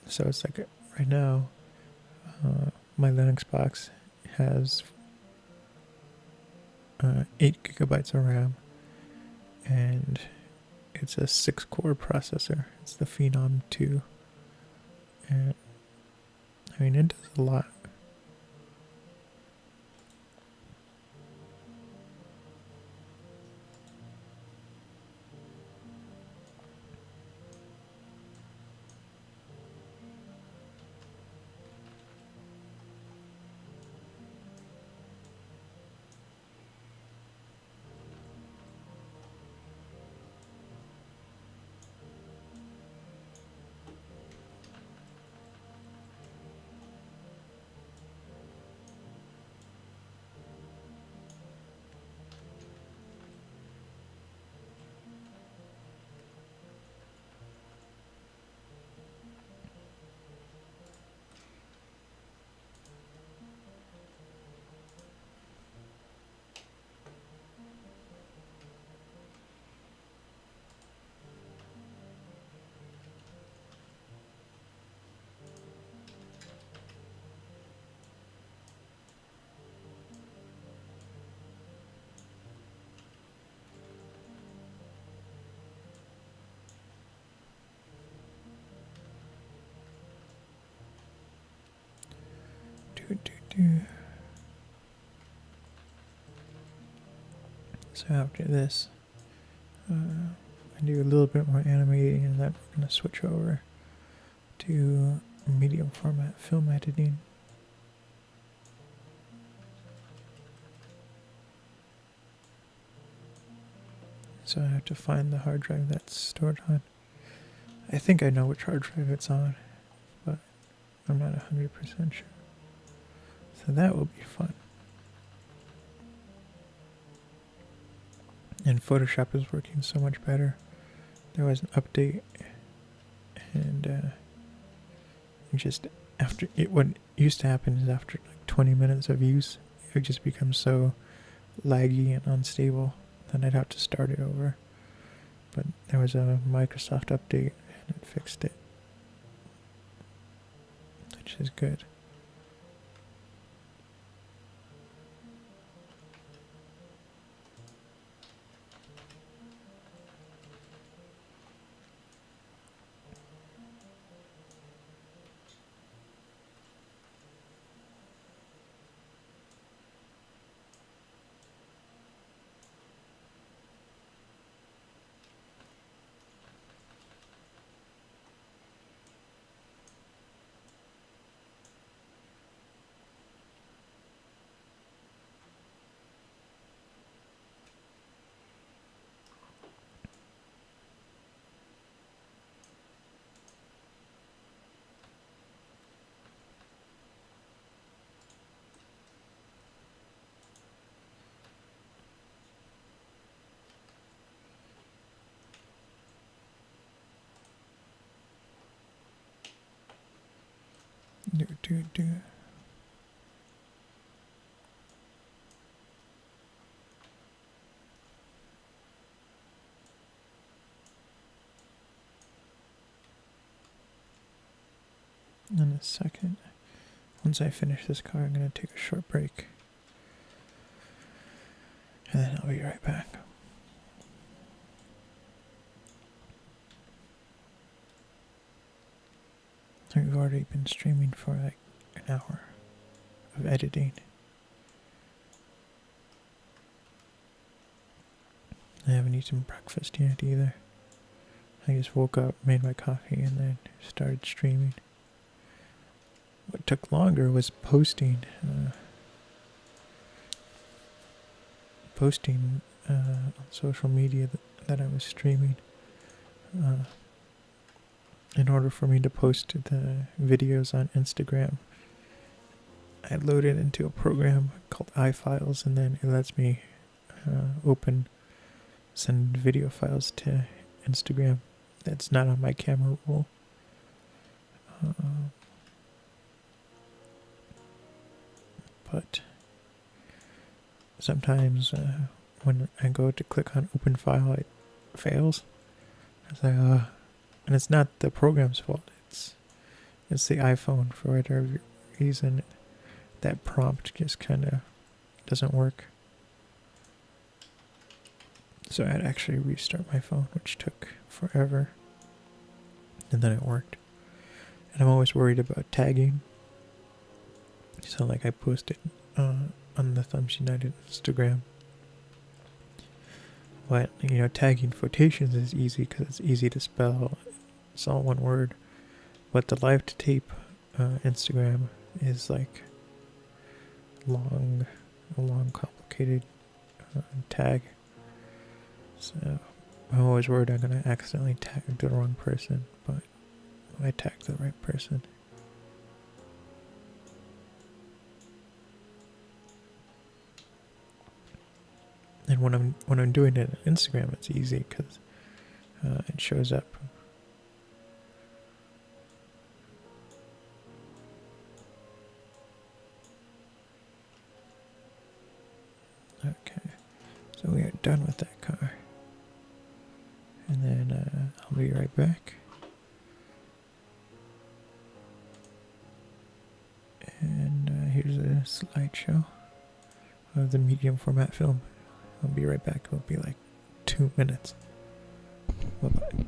so it's like right now, my Linux box has 8 gigabytes of RAM, and it's a 6-core processor. It's the Phenom 2, and I mean it does a lot. So after this, I do a little bit more animating, and then we're going to switch over to medium format film editing. So I have to find the hard drive that's stored on. I think I know which hard drive it's on, but I'm not 100% sure. So that will be fun. And Photoshop is working so much better. There was an update, and just after it, what used to happen is after like 20 minutes of use, it would just become so laggy and unstable that I'd have to start it over. But there was a Microsoft update, and it fixed it. which is good. Do. In a second, once I finish this car, I'm going to take a short break. And then I'll be right back. We've already been streaming for like an hour of editing. I haven't eaten breakfast yet either. I just woke up, made my coffee, and then started streaming. What took longer was posting on social media that I was streaming. In order for me to post the videos on Instagram, I load it into a program called iFiles, and then it lets me send video files to Instagram. That's not on my camera roll. But sometimes when I go to click on open file, it fails. It's like, and it's not the program's fault. It's the iPhone, for whatever reason. That prompt just kind of doesn't work. So I had to actually restart my phone, which took forever. And then it worked. And I'm always worried about tagging. So like I posted on the Thumbs United Instagram. But, tagging quotations is easy because it's easy to spell. It's all one word. But the live to tape Instagram is like a long complicated tag. So I'm always worried I'm going to accidentally tag the wrong person, but I tagged the right person. And when I'm doing it on Instagram, it's easy because it shows up. Okay, so we are done with that car. And then I'll be right back. And here's a slideshow of the medium format film. I'll be right back. It'll be like 2 minutes. Bye-bye.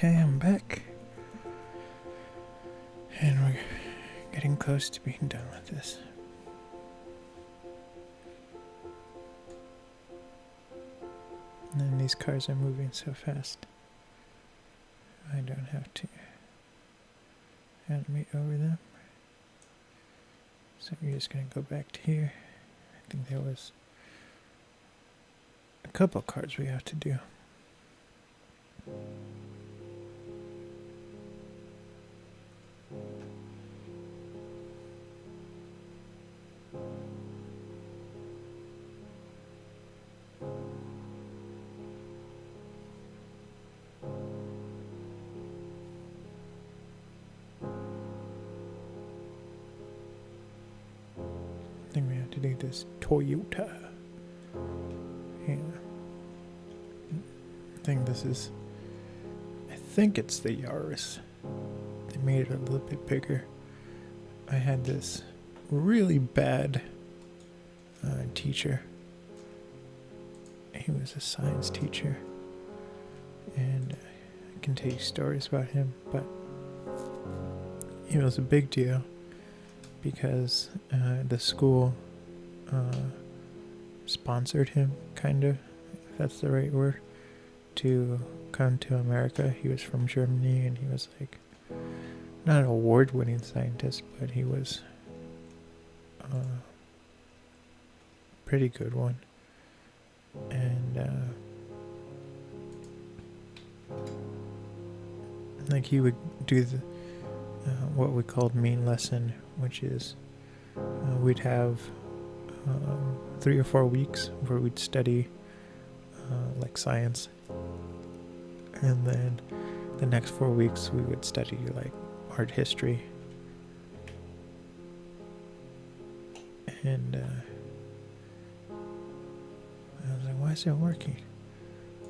Okay, I'm back. And we're getting close to being done with this. And then these cars are moving so fast. I don't have to animate over them. So we're just going to go back to here. I think there was a couple cards we have to do. I think we have to do this Toyota. Yeah. I think it's the Yaris. They made it a little bit bigger. I had this really bad teacher. He was a science teacher. And I can tell you stories about him, but it was a big deal because the school sponsored him, kind of, if that's the right word, to come to America. He was from Germany, and he was like not an award-winning scientist, but he was a pretty good one. And like he would do the what we called main lesson, which is we'd have 3 or 4 weeks where we'd study like science, and then the next 4 weeks we would study like art history. And I was like, why is it working?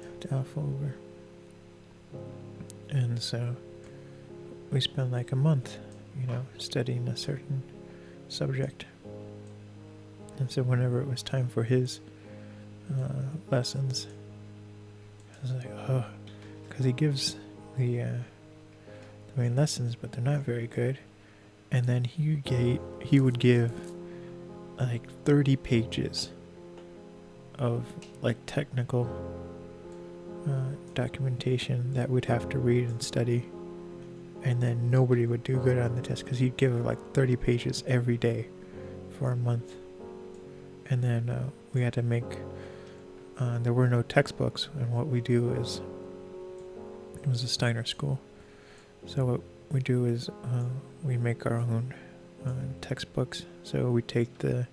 I have to alpha over. And so we spent like a month, studying a certain subject. And so whenever it was time for his lessons, I was like, oh, because he gives the main lessons, but they're not very good. And then he would give like 30 pages of like technical documentation that we'd have to read and study, and then nobody would do good on the test because he'd give like 30 pages every day for a month. And then we had to make there were no textbooks, and what we do is, it was a Steiner school, so what we do is we make our own textbooks. So we take the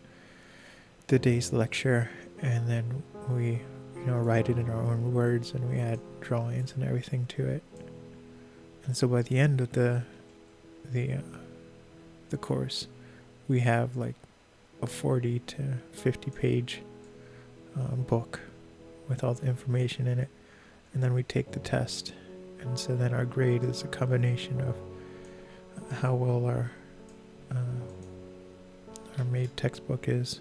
day's lecture, and then we write it in our own words, and we add drawings and everything to it. And so by the end of the course, we have like a 40 to 50 page book with all the information in it, and then we take the test. And so then our grade is a combination of how well our made textbook is,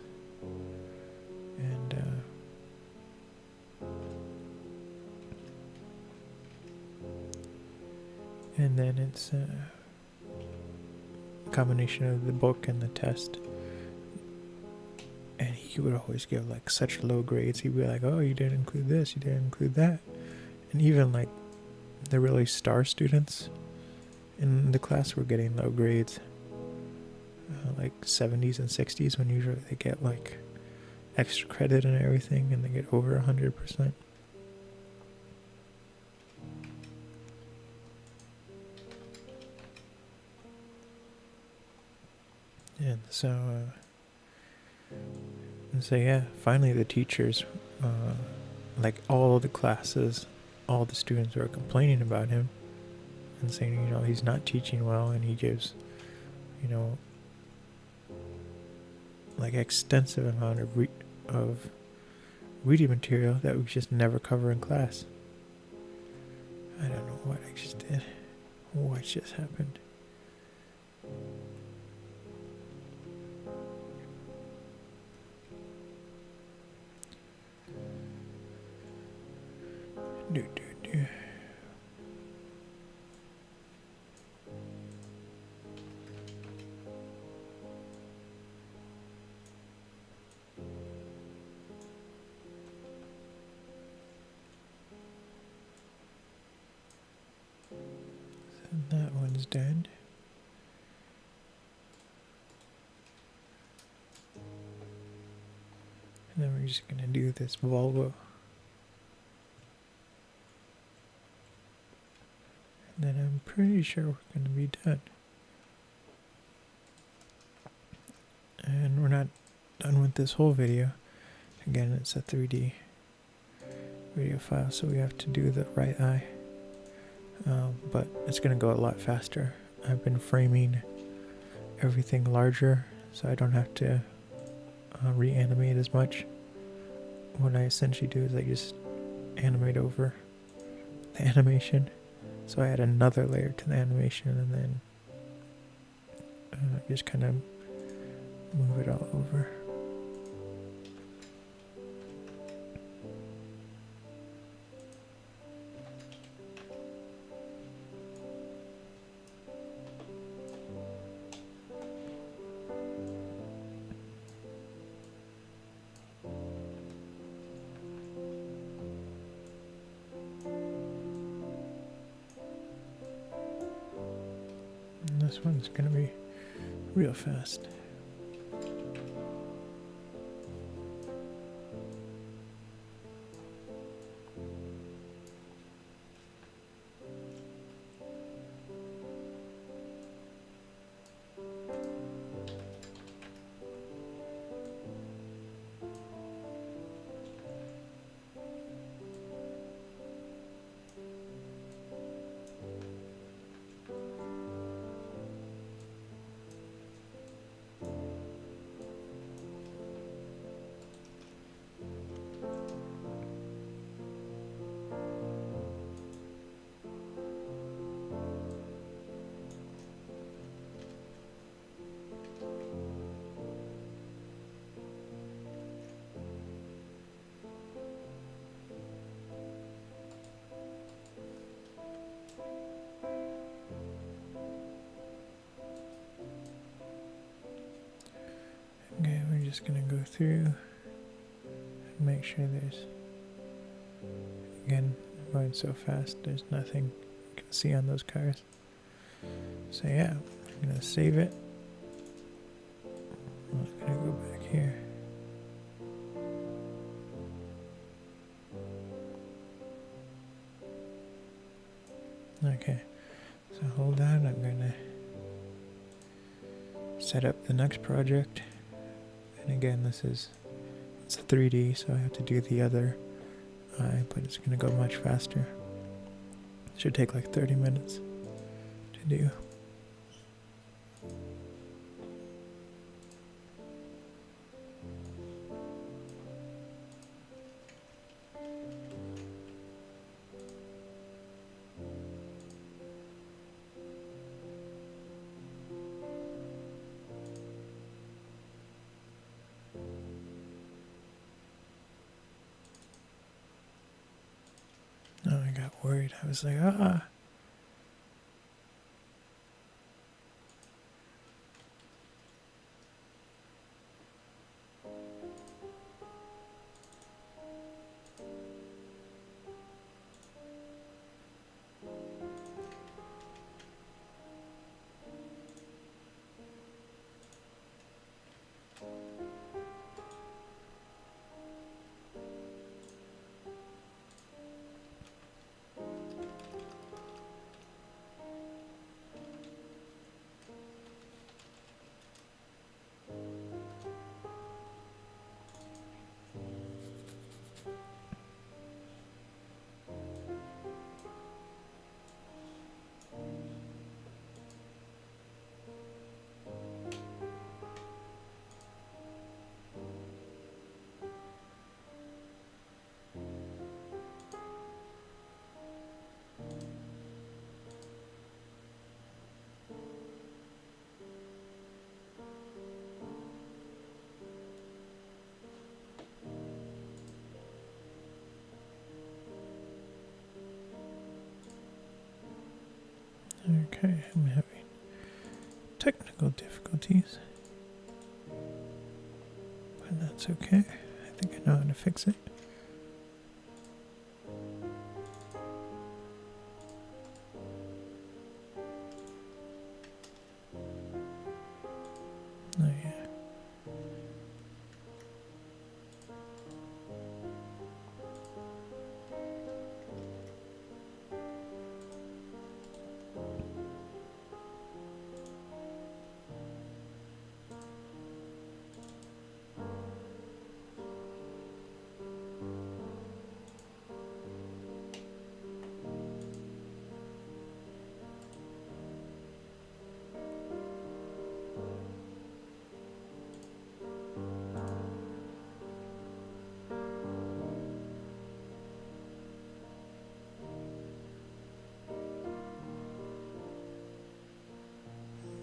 and then it's a combination of the book and the test. And he would always give like such low grades. He'd be like, oh, you didn't include this, you didn't include that. And even like the really star students in the class were getting low grades, like 70s and 60s, when usually they get like extra credit and everything, and they get over 100%. And so yeah, finally the teachers, like all the classes, all the students were complaining about him and saying, he's not teaching well, and he gives, like extensive amount of reading material that we just never cover in class. I don't know what I just did. What just happened? That one's dead. And then we're just gonna do this Volvo. And then I'm pretty sure we're gonna be done. And we're not done with this whole video. Again, it's a 3D video file, so we have to do the right eye. But it's gonna go a lot faster. I've been framing everything larger, so I don't have to reanimate as much. What I essentially do is I just animate over the animation. So I add another layer to the animation and then just kind of move it all over. And this one's gonna be real fast. Okay, we're just gonna go through and make sure there's, again, going so fast, there's nothing you can see on those cars. So yeah, I'm gonna save it. I'm gonna go back here. Okay, so hold on, I'm gonna set up the next project. And again, it's a 3D, so I have to do the other eye, but it's gonna go much faster. It should take like 30 minutes to do. Oh, I got worried. I was like, ah. Okay, I'm having technical difficulties, but that's okay. I think I know how to fix it.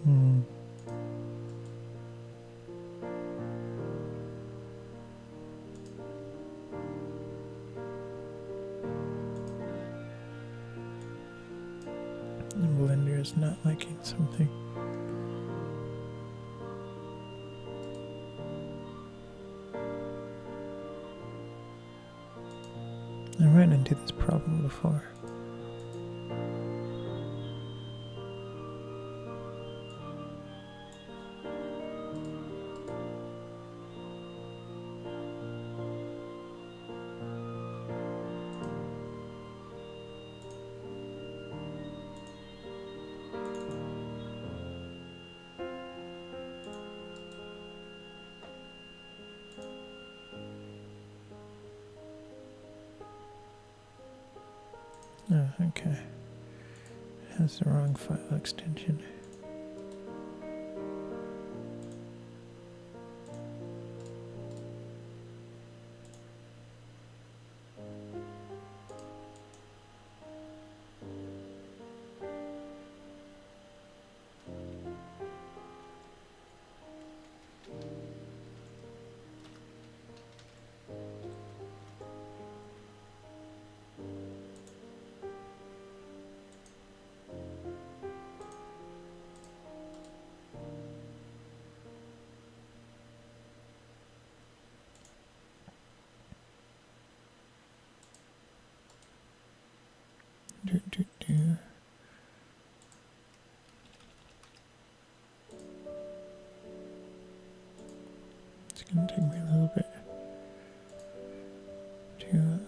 The Blender is not liking something. I ran into this problem before. Oh, okay. It has the wrong file extension. It's gonna take me a little bit to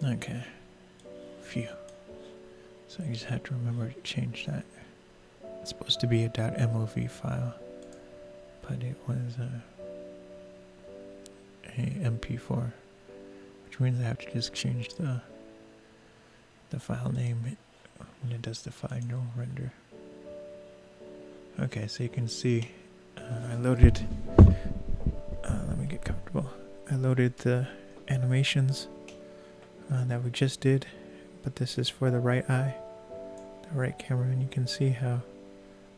okay. Phew. So I just have to remember to change that. It's supposed to be a .mov file, but it was a MP4, which means I have to just change the file name when it does the final render. Okay, so you can see I loaded. Let me get comfortable. I loaded the animations that we just did, but this is for the right eye, the right camera, and you can see how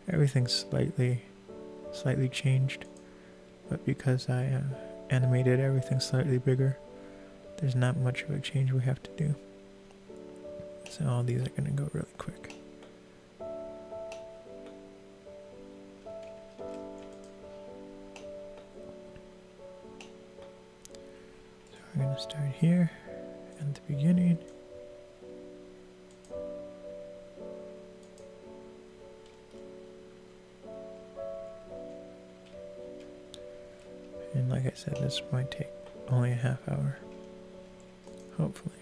everything's slightly changed, but because I animated everything slightly bigger, there's not much of a change we have to do. So all these are going to go really quick. So we're going to start here at the beginning. And like I said, this might take only a half hour, hopefully.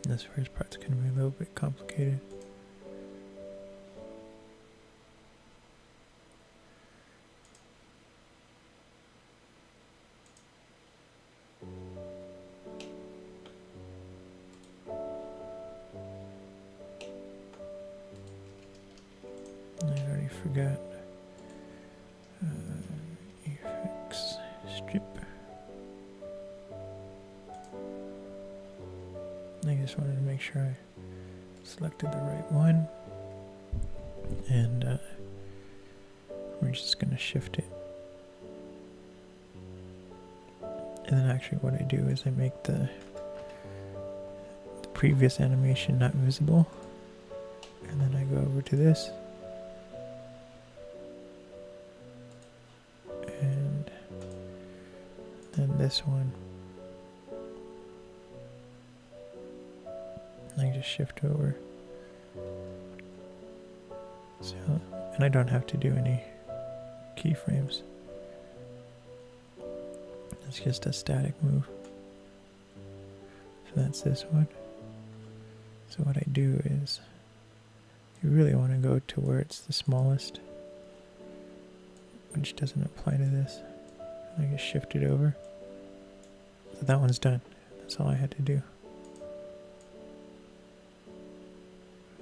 This first part's going to be a little bit complicated. I already forgot. Effects, strip. I just wanted to make sure I selected the right one. And we're just going to shift it. And then actually what I do is I make the previous animation not visible. And then I go over to this. And then this one. I just shift over So, and I don't have to do any keyframes. It's just a static move. So that's this one. So what I do is, you really want to go to where it's the smallest, which doesn't apply to this. I just shift it over. So that one's done. That's all I had to do.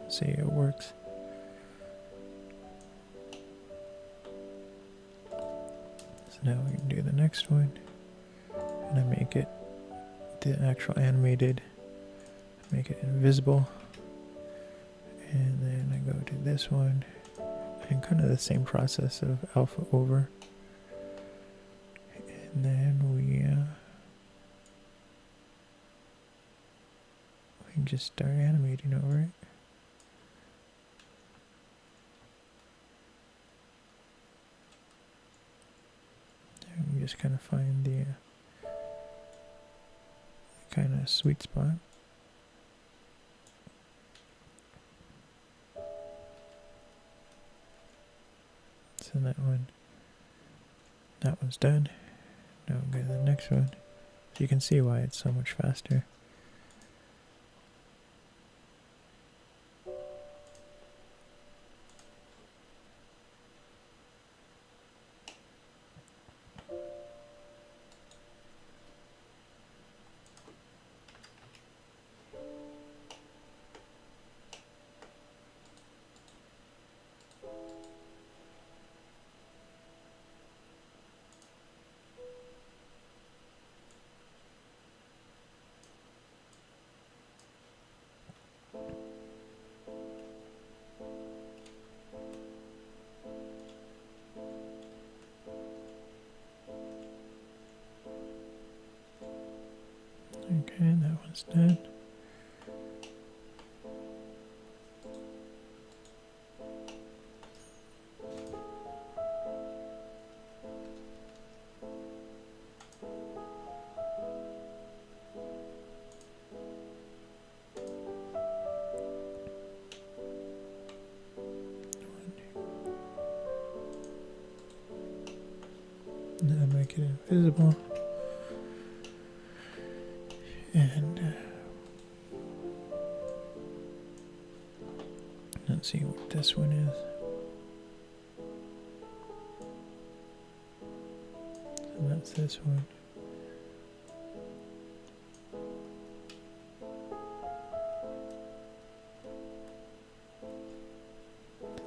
See, it works. So now we can do the next one. And I make it the actual animated, make it invisible. And then I go to this one. And kind of the same process of alpha over. And then we just start animating over it. And we just kind of find the kind of sweet spot. So that one's done. Now we'll go to the next one. So you can see why it's so much faster. Okay, that one's done. Now make it invisible. And let's see what this one is. So that's this one.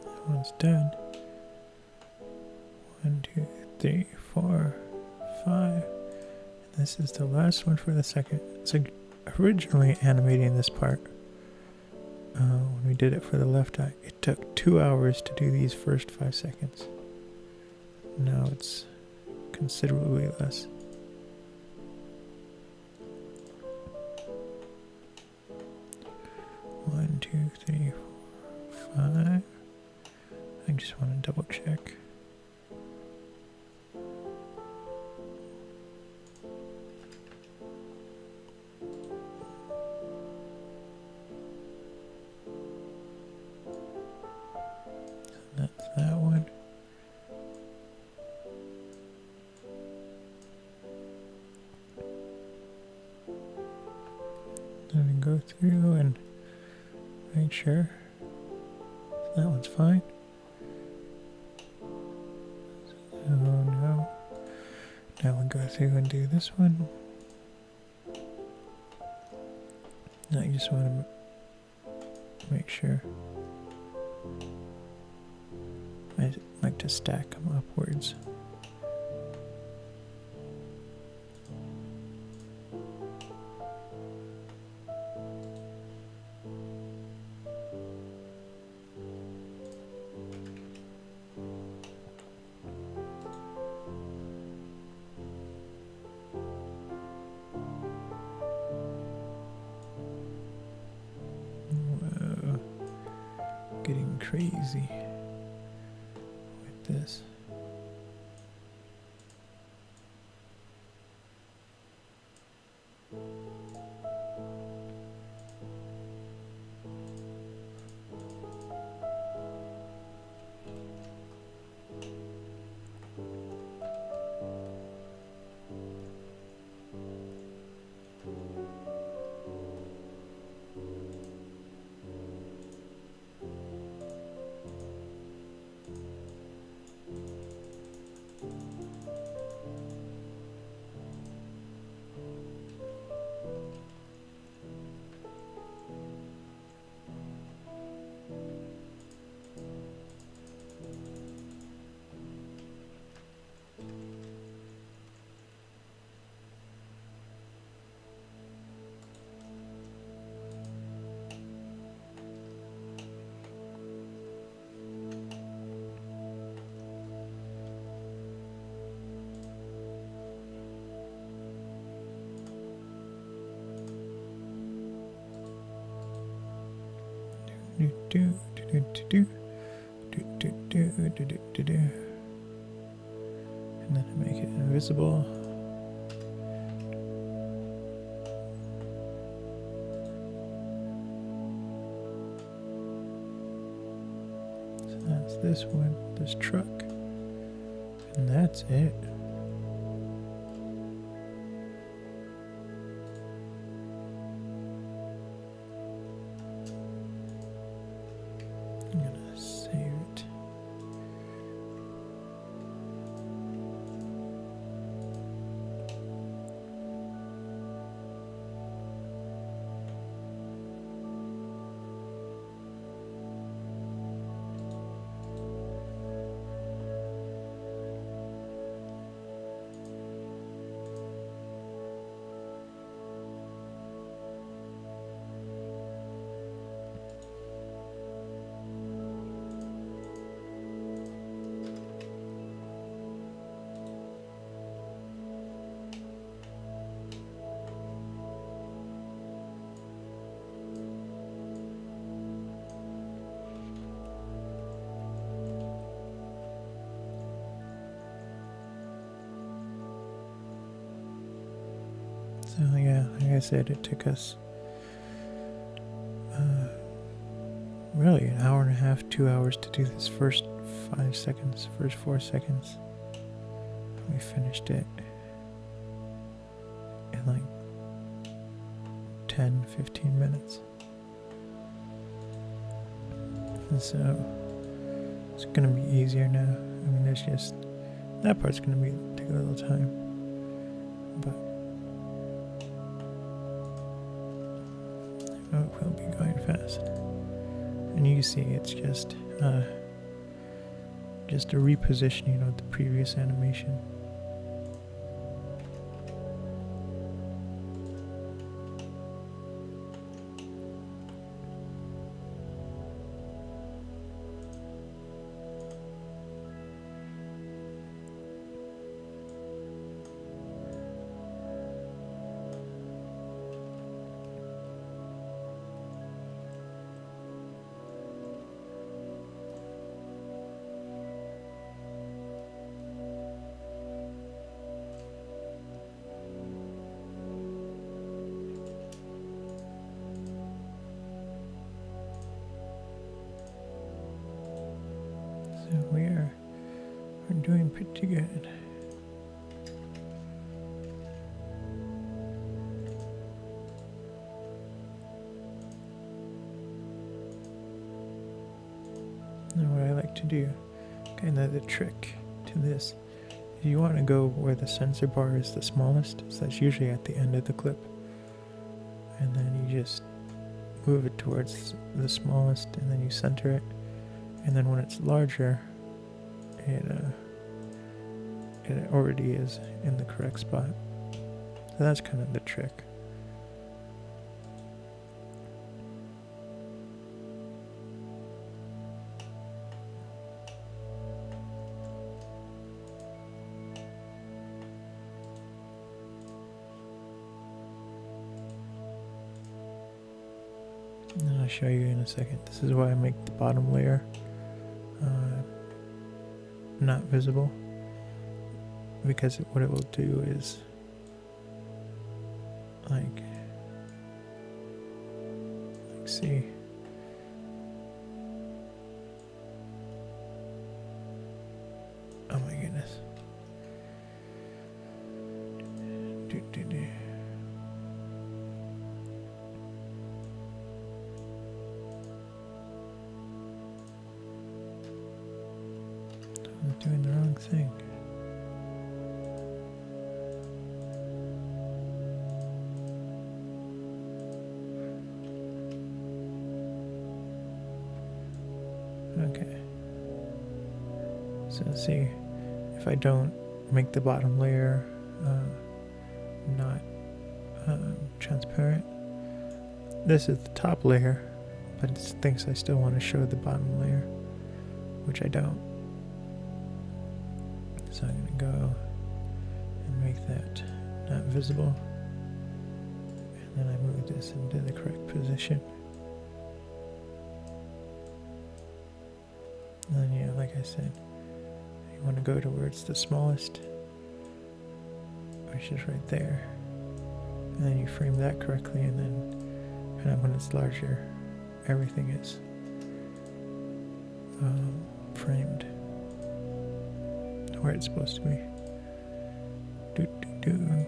That one's done. 1, 2, 3, 4, 5. This is the last one for the second. So originally animating this part, when we did it for the left eye, it took 2 hours to do these first 5 seconds. Now it's considerably less. One, 2, 3, 4, 5. I just want to double check. That's that one. Then we go through and make sure that one's fine. So now we'll go through and do this one. I just want to make sure. I like to stack them upwards. Whoa, getting crazy with this. And then I make it invisible. So that's this one, this truck. And that's it. I'm gonna save it. So yeah, like I said, it took us really an hour and a half, 2 hours to do this first 5 seconds, first 4 seconds. We finished it in like 10, 15 minutes. And so it's gonna be easier now. I mean, there's just, that part's gonna take a little time, but it will be going fast. And you see it's just a repositioning of the previous animation. So we're doing pretty good. Now what I like to do, kind of the trick to this, is you want to go where the sensor bar is the smallest, so that's usually at the end of the clip. And then you just move it towards the smallest, and then you center it. And then when it's larger, it already is in the correct spot. So that's kind of the trick. And I'll show you in a second. This is why I make the bottom layer not visible, because what it will do is like see, oh my goodness, I'm doing the wrong thing. Okay. So see, if I don't make the bottom layer not transparent, this is the top layer, but it thinks I still want to show the bottom layer, which I don't. So I'm going to go and make that not visible, and then I move this into the correct position. I said, you want to go to where it's the smallest, which is right there. And then you frame that correctly, and then kind of when it's larger, everything is framed where it's supposed to be. Do do do.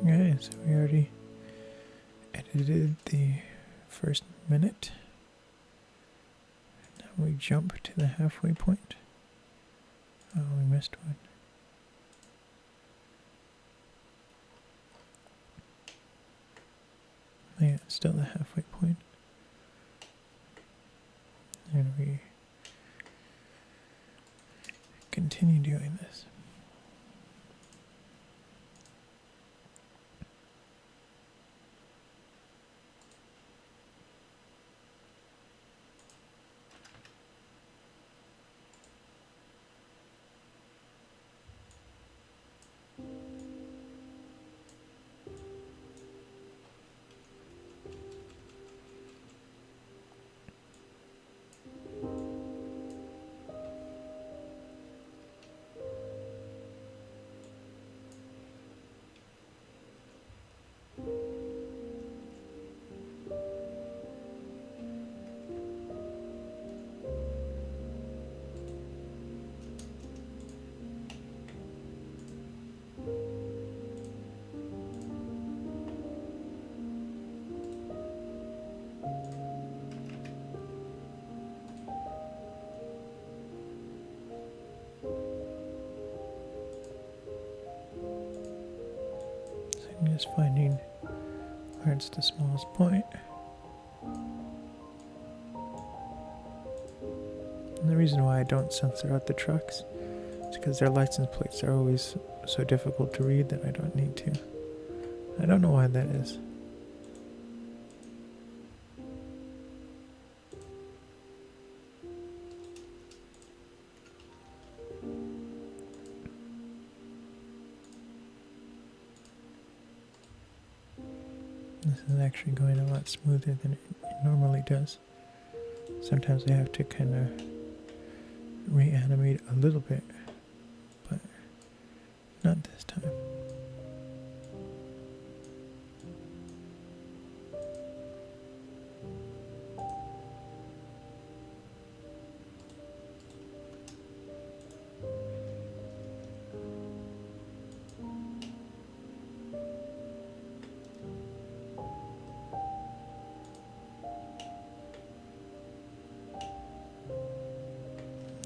Okay, so we already edited the first minute. Now we jump to the halfway point. Oh, we missed one. Yeah, it's still the halfway point. And we continue doing this. I'm just finding where it's the smallest point. And the reason why I don't censor out the trucks is because their license plates are always so difficult to read that I don't need to. I don't know why that is. This is actually going a lot smoother than it normally does. Sometimes I have to kind of reanimate a little bit, but not this time.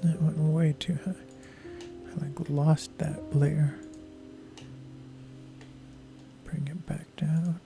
That went way too high. I lost that layer. Bring it back down.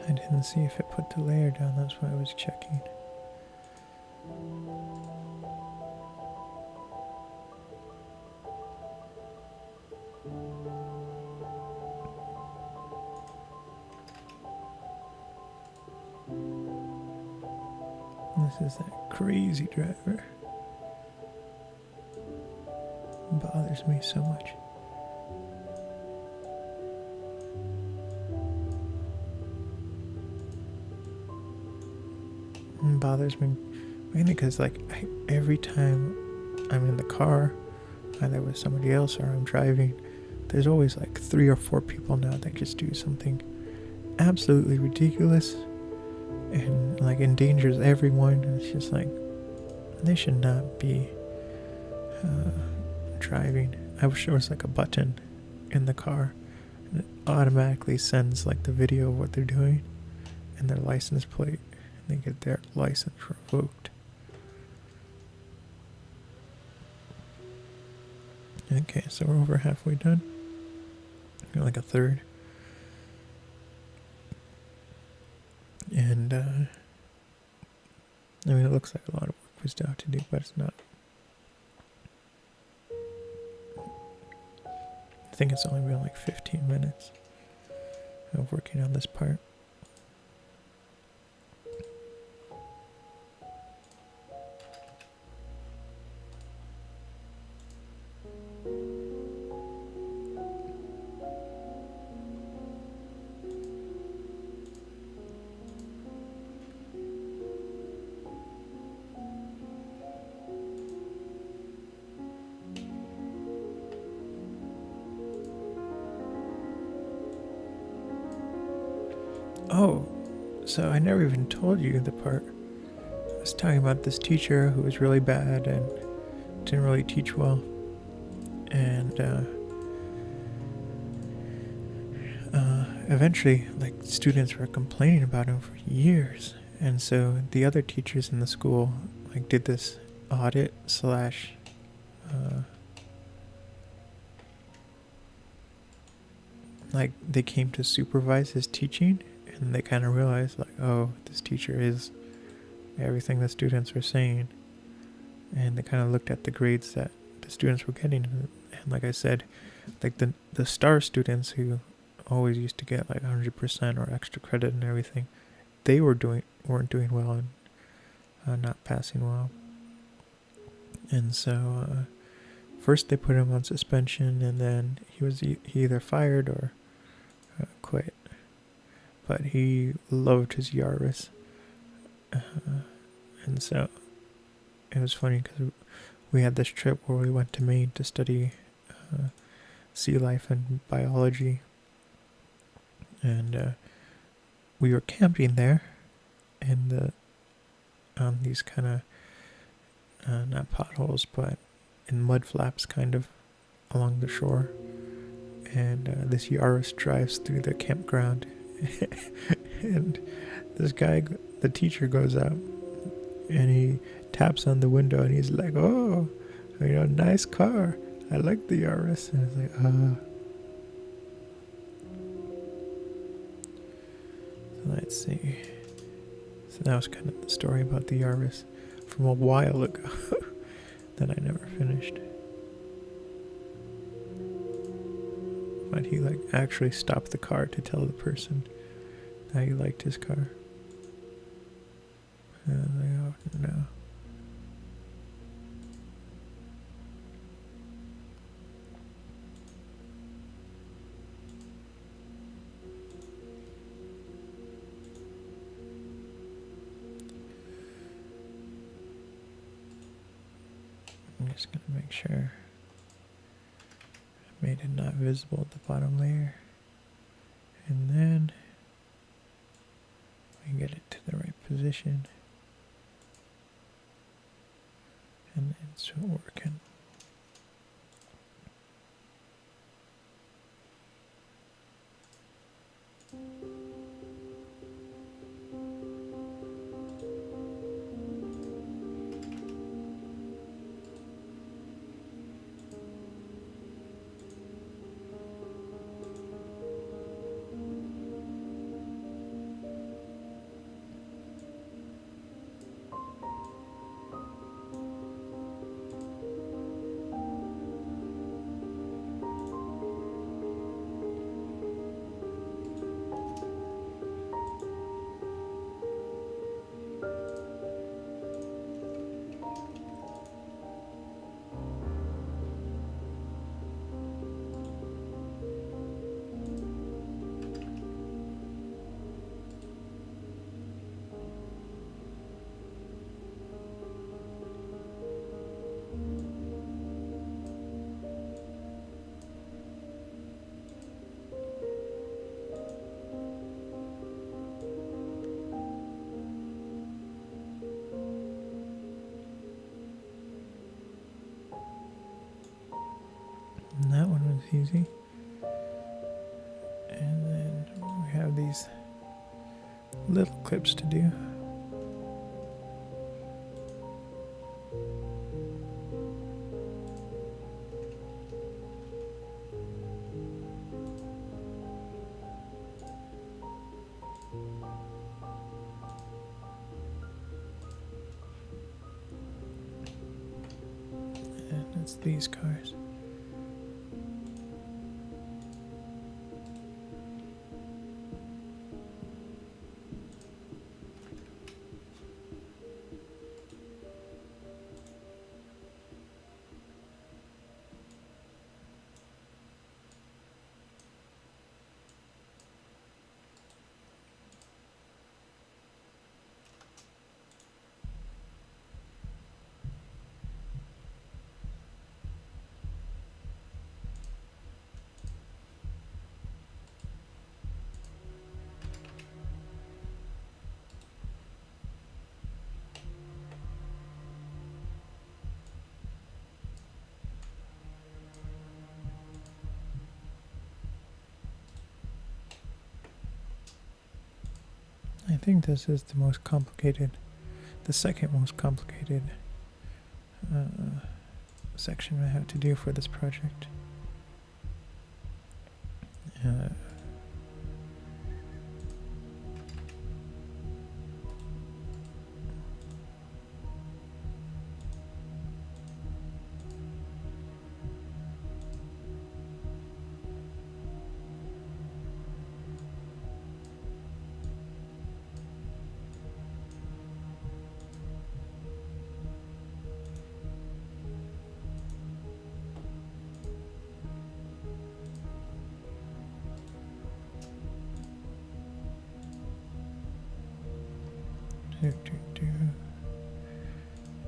I didn't see if it put the layer down, that's why I was checking. This is that crazy driver. Bothers me so much. It bothers me mainly because like every time I'm in the car, either with somebody else or I'm driving, there's always like 3 or 4 people now that just do something absolutely ridiculous and like endangers everyone. And it's just like they should not be driving. I wish there was like a button in the car and it automatically sends like the video of what they're doing and their license plate, and they get their license revoked. Okay, so we're over halfway done. Got like a third. And I mean, it looks like a lot of work was down to do, but it's not. I think it's only been like 15 minutes of working on this part. Oh, so I never even told you the part. I was talking about this teacher who was really bad and didn't really teach well. And eventually, like, students were complaining about him for years. And so the other teachers in the school, like, did this audit slash like, they came to supervise his teaching. And they kind of realized, like, oh, this teacher is everything the students were saying. And they kind of looked at the grades that the students were getting. And like I said, like the star students who always used to get like 100% or extra credit and everything, they weren't doing well and not passing well. And so first they put him on suspension, and then he either fired or quit. But he loved his Yaris. And so it was funny because we had this trip where we went to Maine to study sea life and biology. And we were camping there on these kind of, not potholes, but in mud flaps kind of along the shore. And this Yaris drives through the campground. And this guy, the teacher, goes out and he taps on the window and he's like, oh, nice car. I like the Yaris. And it's like, So let's see. So that was kind of the story about the Yaris from a while ago that I never finished. But he like actually stopped the car to tell the person that he liked his car. And I was like, oh no. I'm just gonna make sure I made it not visible at the bottom layer, and then we get it to the right position, and it's working. easy. And then we have these little clips to do. And it's these cars. I think this is the most complicated, the second most complicated section I have to do for this project.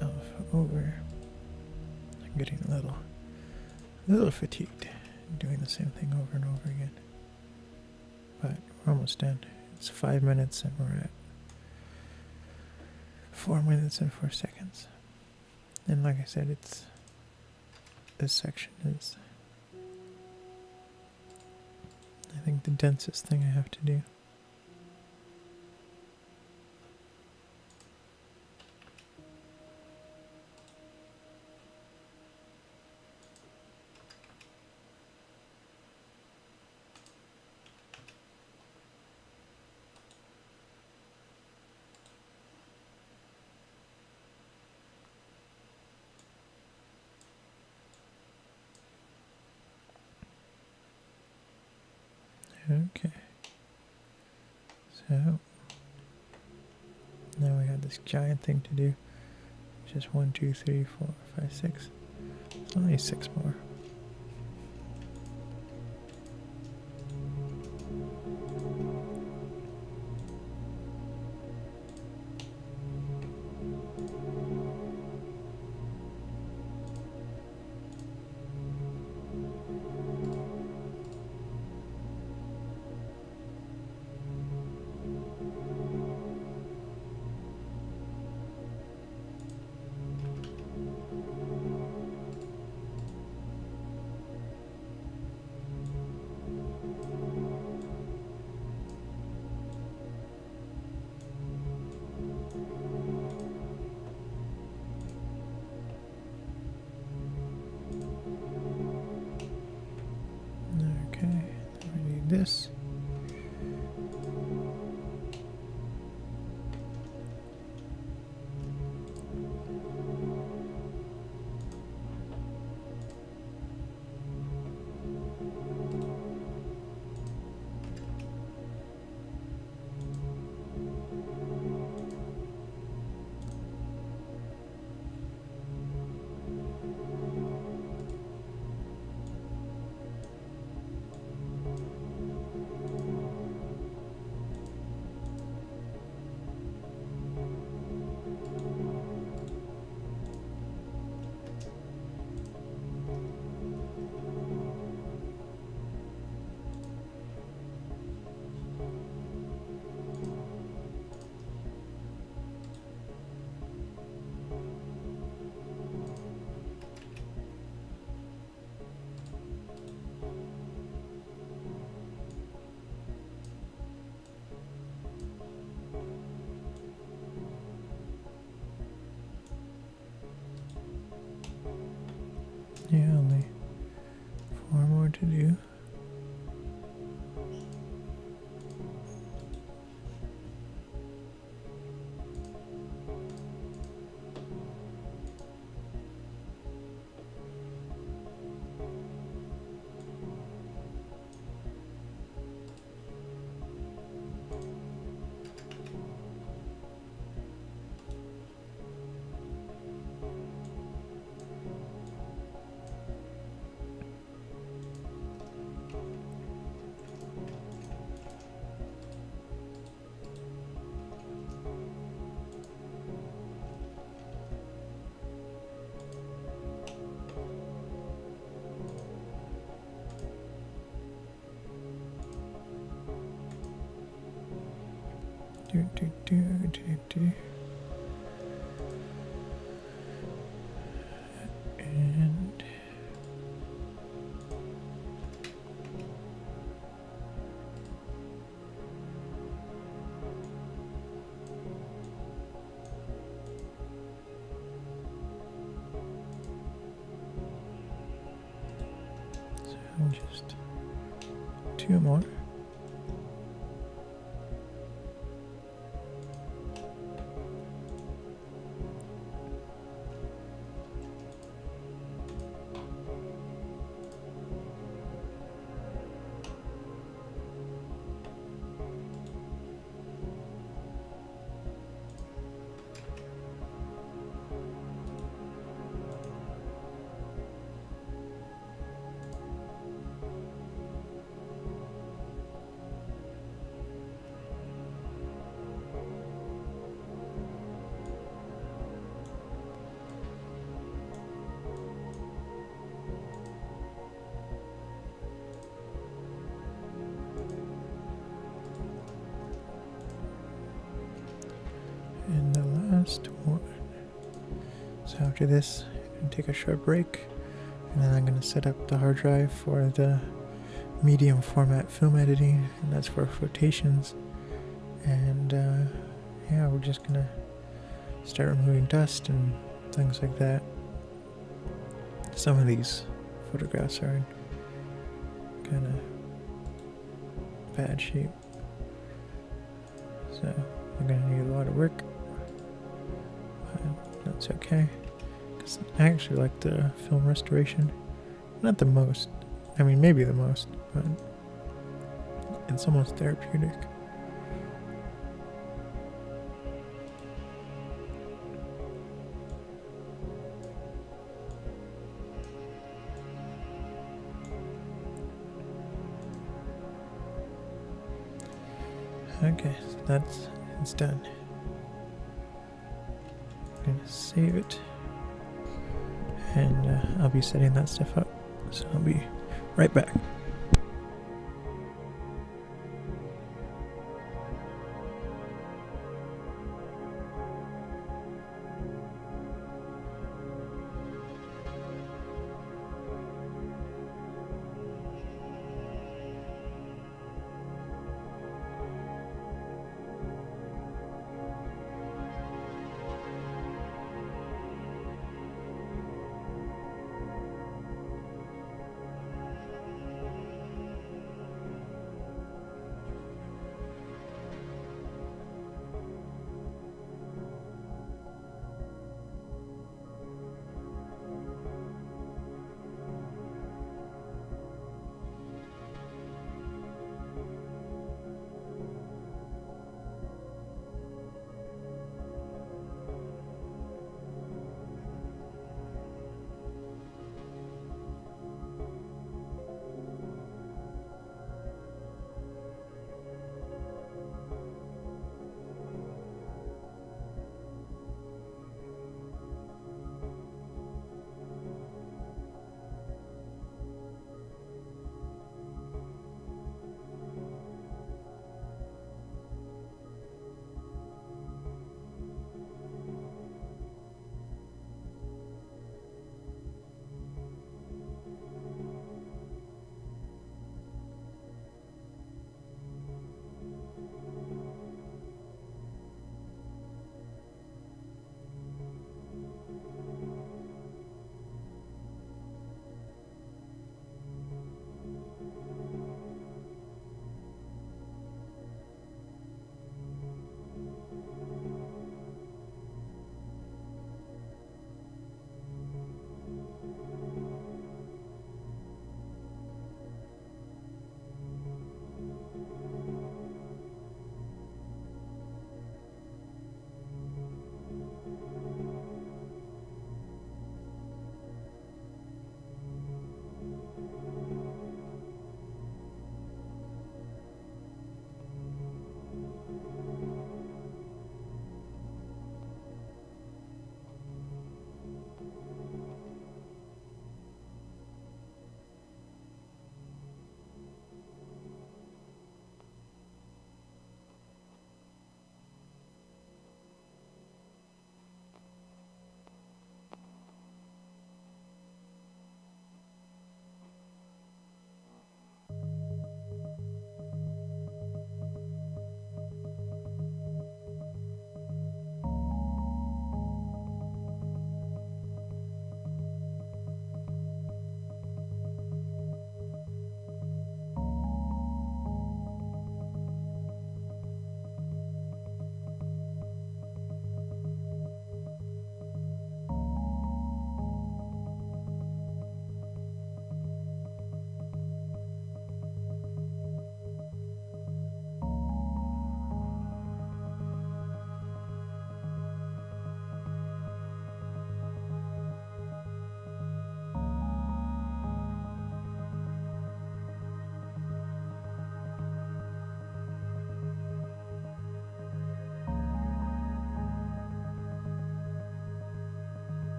Alpha over. I'm getting a little fatigued doing the same thing over and over again. But we're almost done. It's 5 minutes and we're at 4 minutes and 4 seconds. And like I said, this section is, I think, the densest thing I have to do. Okay, so now we have this giant thing to do, which is 1, 2, 3, 4, 5, 6. It's only 6 more. This. Do, do, do, do, do. And so just 2 more. And the last one. So after this, I'm gonna take a short break, and then I'm gonna set up the hard drive for the medium format film editing, and that's for quotations. And yeah, we're just gonna start removing dust and things like that. Some of these photographs are in kind of bad shape, so I'm gonna need a lot of work. That's okay, because I actually like the film restoration. Not the most, I mean maybe the most, but it's almost therapeutic. Okay, so it's done. I'm gonna save it, and I'll be setting that stuff up, so I'll be right back.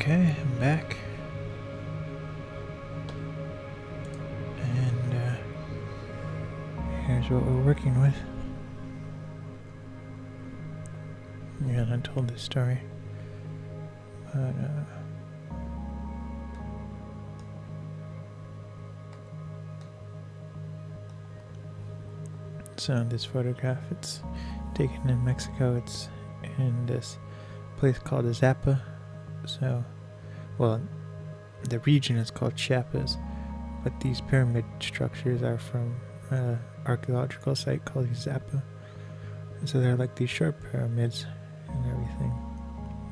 Okay, I'm back. And here's what we're working with. Yeah, I told this story. But so this photograph, it's taken in Mexico. It's in this place called Zappa. So, well, the region is called Chiapas, but these pyramid structures are from an archaeological site called Zappa. And so they're like these short pyramids and everything.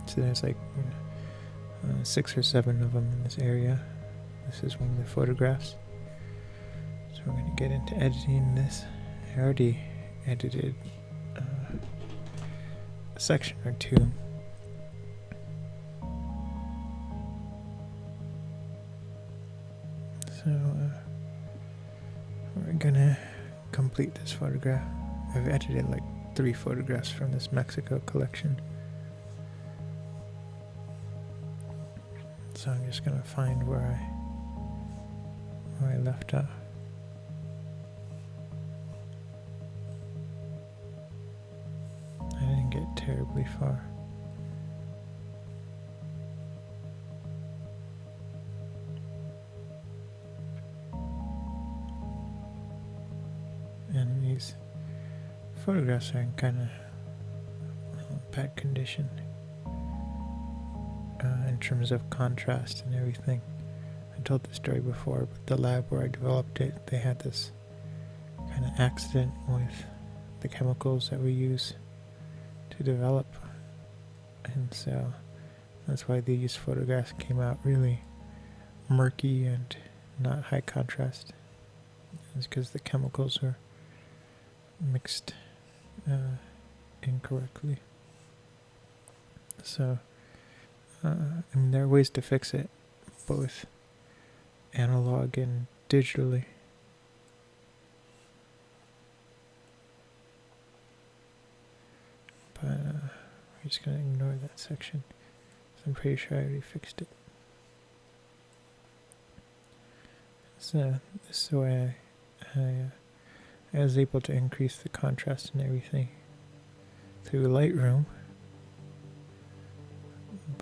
So there's like 6 or 7 of them in this area. This is one of the photographs. So we're going to get into editing this. I already edited a section or two. So we're gonna complete this photograph. I've edited like 3 photographs from this Mexico collection. So I'm just gonna find where I left off. I didn't get terribly far. And these photographs are in kind of bad condition in terms of contrast and everything. I told the story before, but the lab where I developed it, they had this kind of accident with the chemicals that we use to develop, and so that's why these photographs came out really murky and not high contrast. It's because the chemicals were mixed incorrectly. So I mean, there are ways to fix it, both analog and digitally. But we're just gonna ignore that section. So I'm pretty sure I already fixed it. So this is the way I was able to increase the contrast and everything through Lightroom,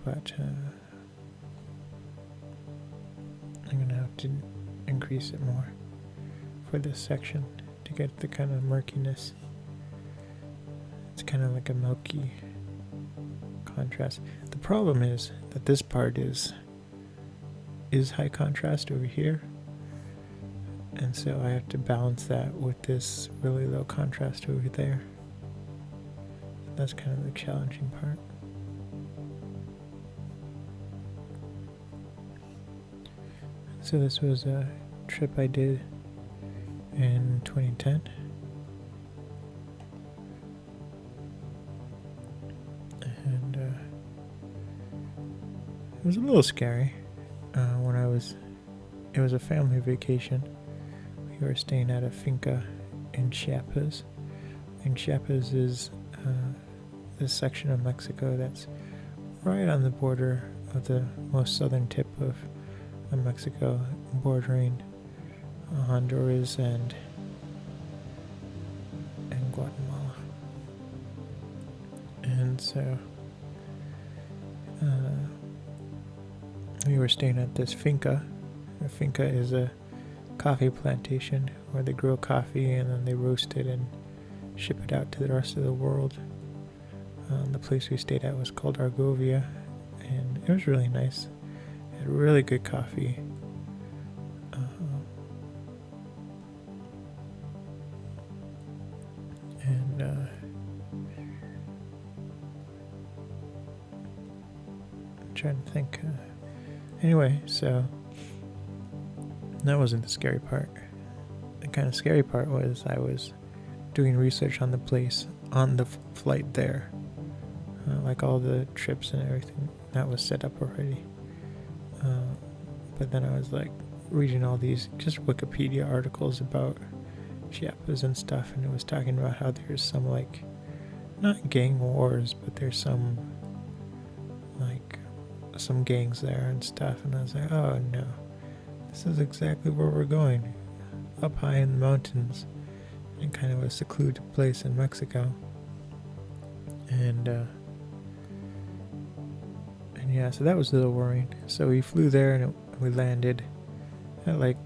but I'm gonna have to increase it more for this section to get the kind of murkiness. It's kind of like a milky contrast. The problem is that this part is high contrast over here, and so I have to balance that with this really low contrast over there. That's kind of the challenging part. So this was a trip I did in 2010. And it was a little scary it was a family vacation. We were staying at a finca in Chiapas. And Chiapas is this section of Mexico that's right on the border of the most southern tip of Mexico, bordering Honduras and Guatemala. And so we were staying at this finca. A finca is a coffee plantation where they grow coffee and then they roast it and ship it out to the rest of the world. The place we stayed at was called Argovia, and it was really nice. It had really good coffee. I'm trying to think. Anyway, so that wasn't the scary part. The kind of scary part was I was doing research on the place on the flight there. Like all the trips and everything that was set up already. But then I was like reading all these just Wikipedia articles about Chiapas and stuff, and it was talking about how there's some like, not gang wars, but there's some like some gangs there and stuff, and I was like, oh no, this is exactly where we're going, up high in the mountains, in kind of a secluded place in Mexico. And yeah, so that was a little worrying. So we flew there and we landed at like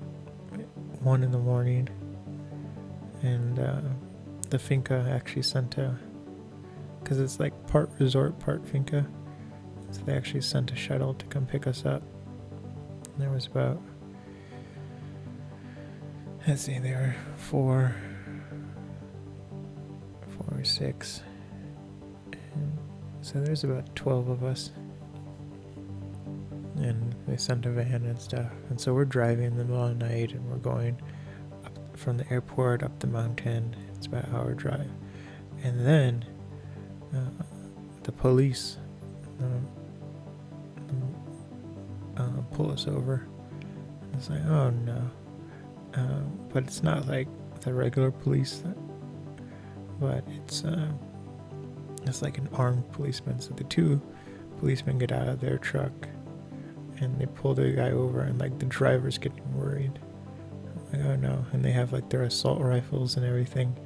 1 in the morning, and the finca actually sent because it's like part resort, part finca, so they actually sent a shuttle to come pick us up. And there was about, let's see, there were four or six, and so there's about 12 of us, and they sent a van and stuff. And so we're driving in the middle of the night, and we're going up from the airport up the mountain. It's about an hour drive, and then the police pull us over. It's like, oh no, but it's not like the regular police, but it's like an armed policeman. So the two policemen get out of their truck and they pull the guy over, and like the driver's getting worried. Like, oh no. And they have like their assault rifles and everything,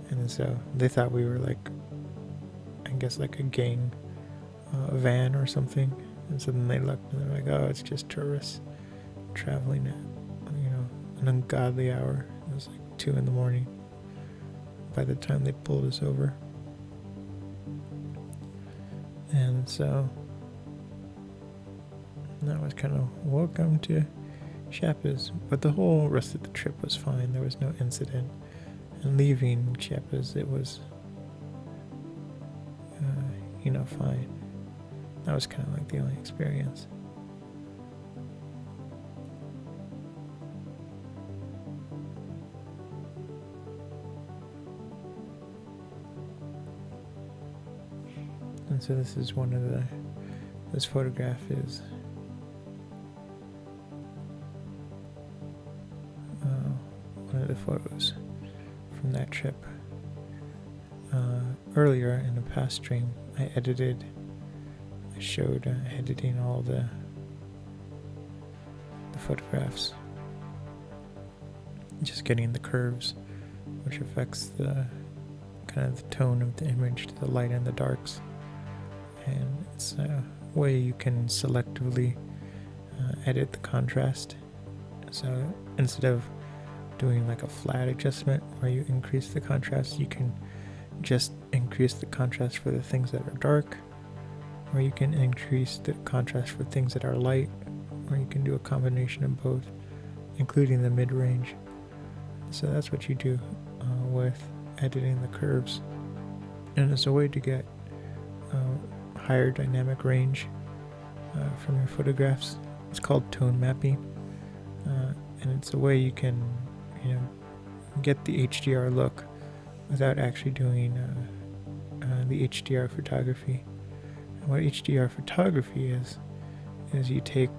and so they thought we were like, I guess like a gang van or something. And so then they looked and they're like, oh, it's just tourists traveling at, an ungodly hour. It was like 2 in the morning by the time they pulled us over. And so that was kind of welcome to Chiapas. But the whole rest of the trip was fine. There was no incident. And leaving Chiapas, it was, fine. That was kind of like the only experience. And so this is this photograph is one of the photos from that trip. Earlier in the past stream, I showed editing all the photographs, just getting the curves, which affects the kind of the tone of the image, to the light and the darks. And it's a way you can selectively edit the contrast. So instead of doing like a flat adjustment where you increase the contrast, you can just increase the contrast for the things that are dark, or you can increase the contrast for things that are light, or you can do a combination of both, including the mid-range. So that's what you do with editing the curves. And it's a way to get higher dynamic range from your photographs. It's called tone mapping, and it's a way you can get the HDR look without actually doing the HDR photography. And what HDR photography is you take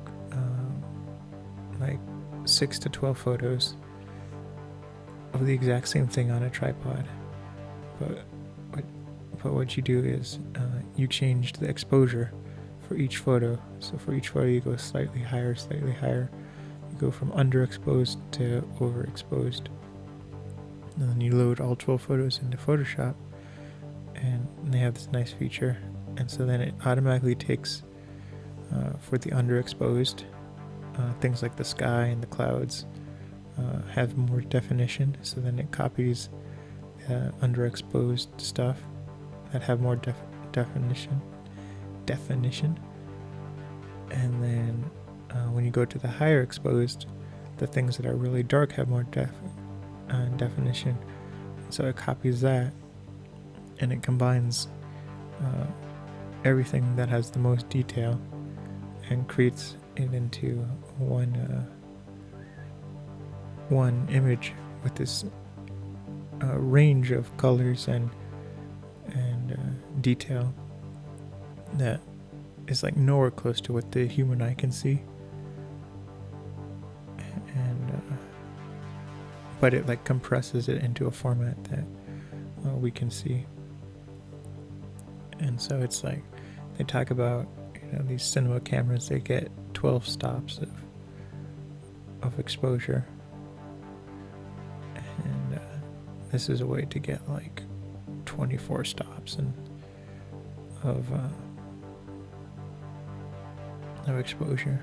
like 6 to 12 photos of the exact same thing on a tripod, but what you do is you change the exposure for each photo. So for each photo you go slightly higher. You go from underexposed to overexposed. And then you load all 12 photos into Photoshop, and they have this nice feature. And so then it automatically takes, for the underexposed, things like the sky and the clouds have more definition. So then it copies underexposed stuff that have more definition. And then when you go to the higher exposed, the things that are really dark have more definition. So it copies that, and it combines everything that has the most detail and creates it into one image with this range of colors and detail that is like nowhere close to what the human eye can see. But it like compresses it into a format that we can see. And so it's like they talk about these cinema cameras, they get 12 stops of exposure, and this is a way to get like 24 stops of exposure.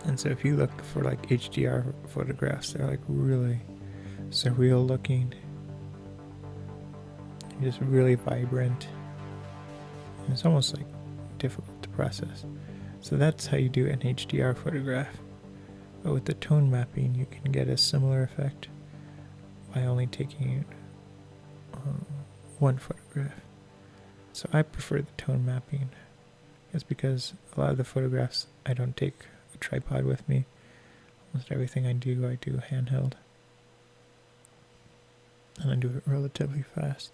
And so if you look for like HDR photographs, they're like really surreal looking, just really vibrant. And it's almost like difficult to process. So that's how you do an HDR photograph. But with the tone mapping, you can get a similar effect by only taking one photograph. So I prefer the tone mapping. It's because a lot of the photographs I don't take a tripod with me. Almost everything I do handheld. And I do it relatively fast.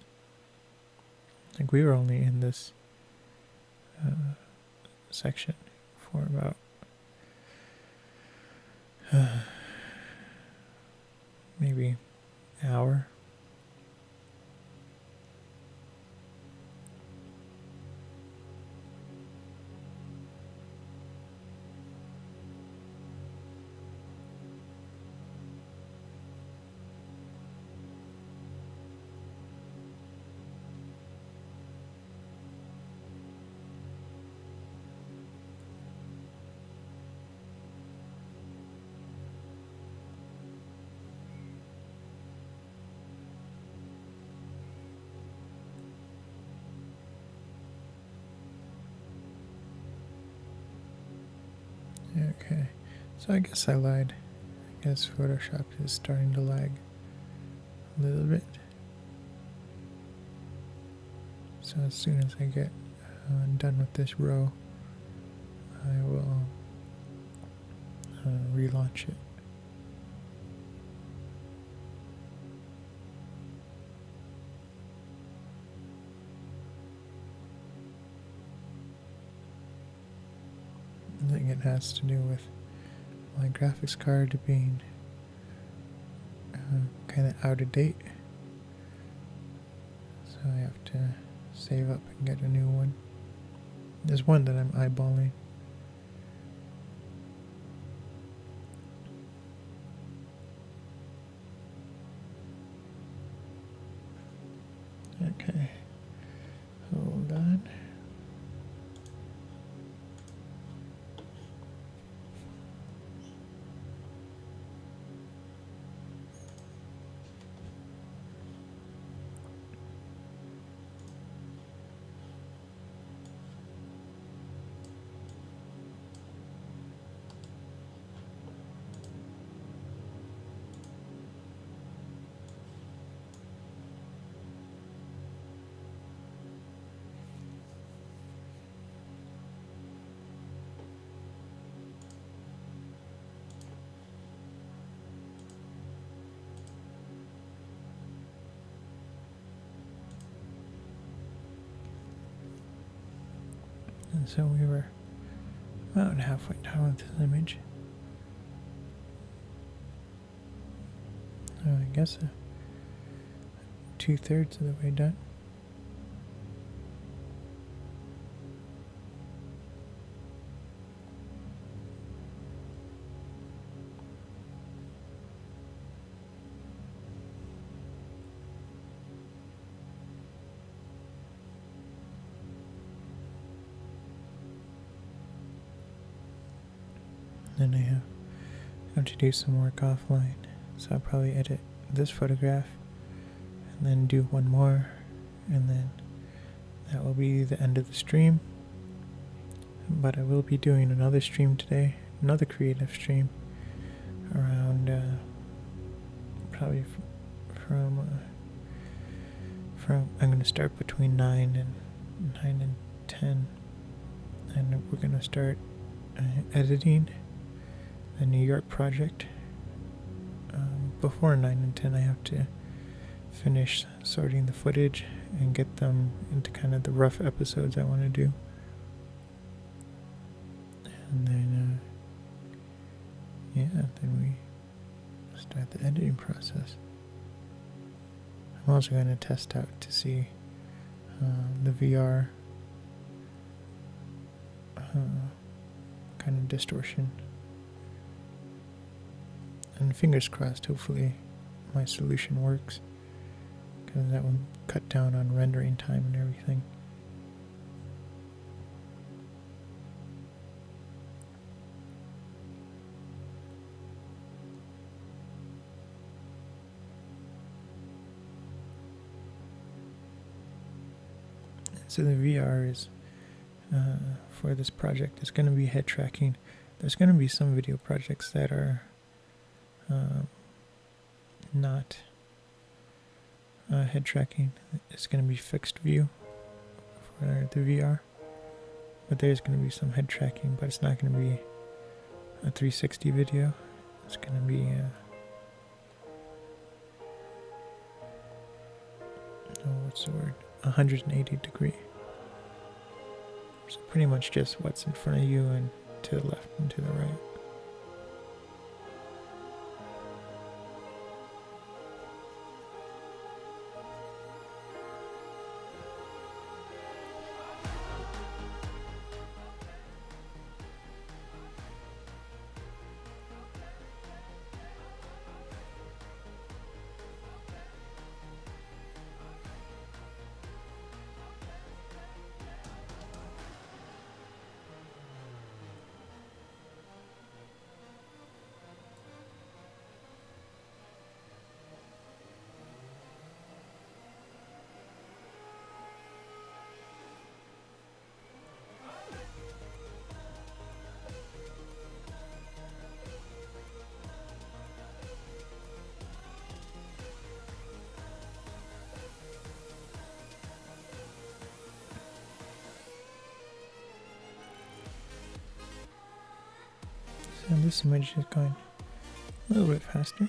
Like we were only in this section for about maybe an hour. Okay, so I guess I lied. I guess Photoshop is starting to lag a little bit. So as soon as I get done with this row, I will relaunch it. I think it has to do with my graphics card being kind of out of date. So I have to save up and get a new one. There's one that I'm eyeballing. Okay, hold on. And so we were about halfway down with this image. I guess 2/3 of the way done. Then I have to do some work offline, so I'll probably edit this photograph and then do one more, and then that will be the end of the stream. But I will be doing another stream today, another creative stream around probably from I'm going to start between 9 and 10, and we're going to start editing the New York project. Before 9 and 10 I have to finish sorting the footage and get them into kind of the rough episodes I want to do. And then then we start the editing process. I'm also going to test out to see the VR kind of distortion. And fingers crossed, hopefully my solution works, because that would cut down on rendering time and everything. So the VR is, for this project, is going to be head tracking. There's going to be some video projects that are not head tracking. It's going to be fixed view for the VR. But there's going to be some head tracking, but it's not going to be a 360 video. It's going to be what's the word? 180 degree. So pretty much just what's in front of you and to the left and to the right. So this image is going a little bit faster.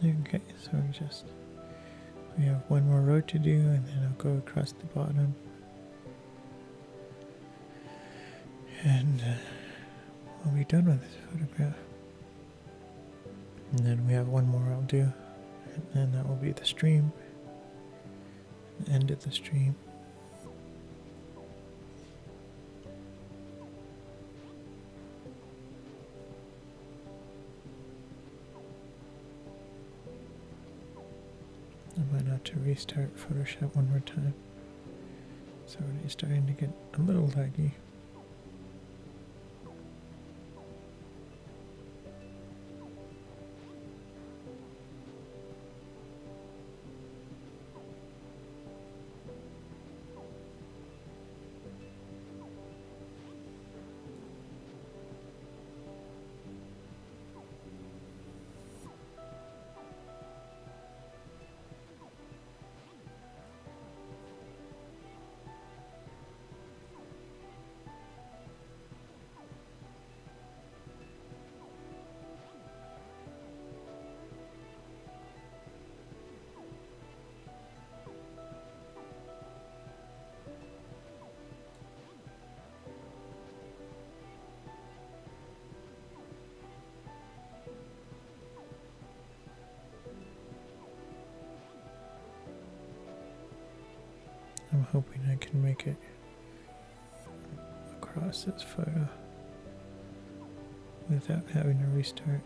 Okay, so we have one more row to do, and then I'll go across the bottom. And we'll be done with this photograph. And then we have one more I'll do, and then that will be the stream. End of the stream. I might have to restart Photoshop one more time. It's already starting to get a little laggy. I'm hoping I can make it across this photo without having to restart.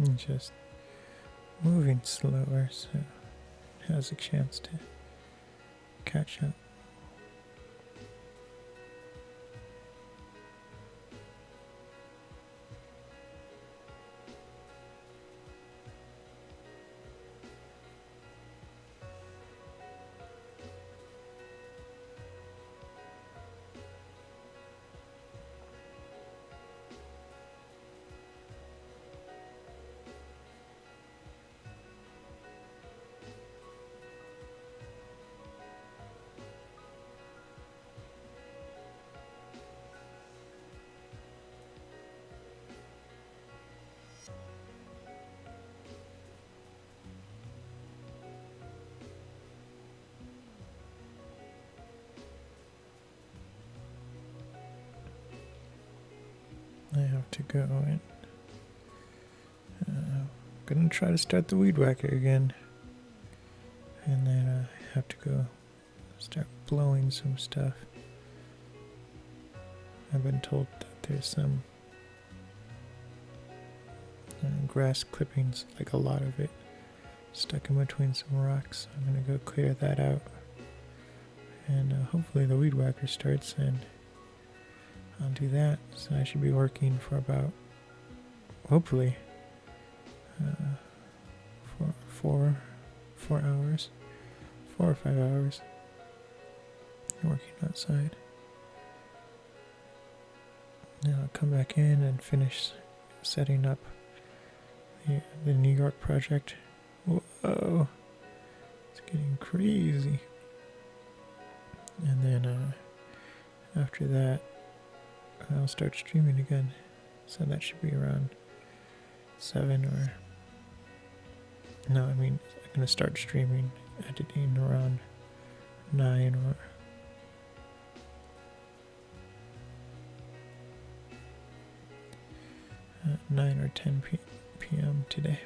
And just moving slower so it has a chance to catch up. I have to go and gonna try to start the weed whacker again, and then I have to go start blowing some stuff. I've been told that there's some grass clippings, like a lot of it, stuck in between some rocks. I'm gonna go clear that out, and hopefully the weed whacker starts, and I'll do that. So I should be working for about, hopefully, for 4 hours, 4 or 5 hours, working outside. Then I'll come back in and finish setting up Yeah, the New York project. Whoa, it's getting crazy. And then after that, I'll start streaming again. So that should be around 7 or... No, I mean, I'm going to start streaming, editing around 9 or... 9 or 10 p.m. today.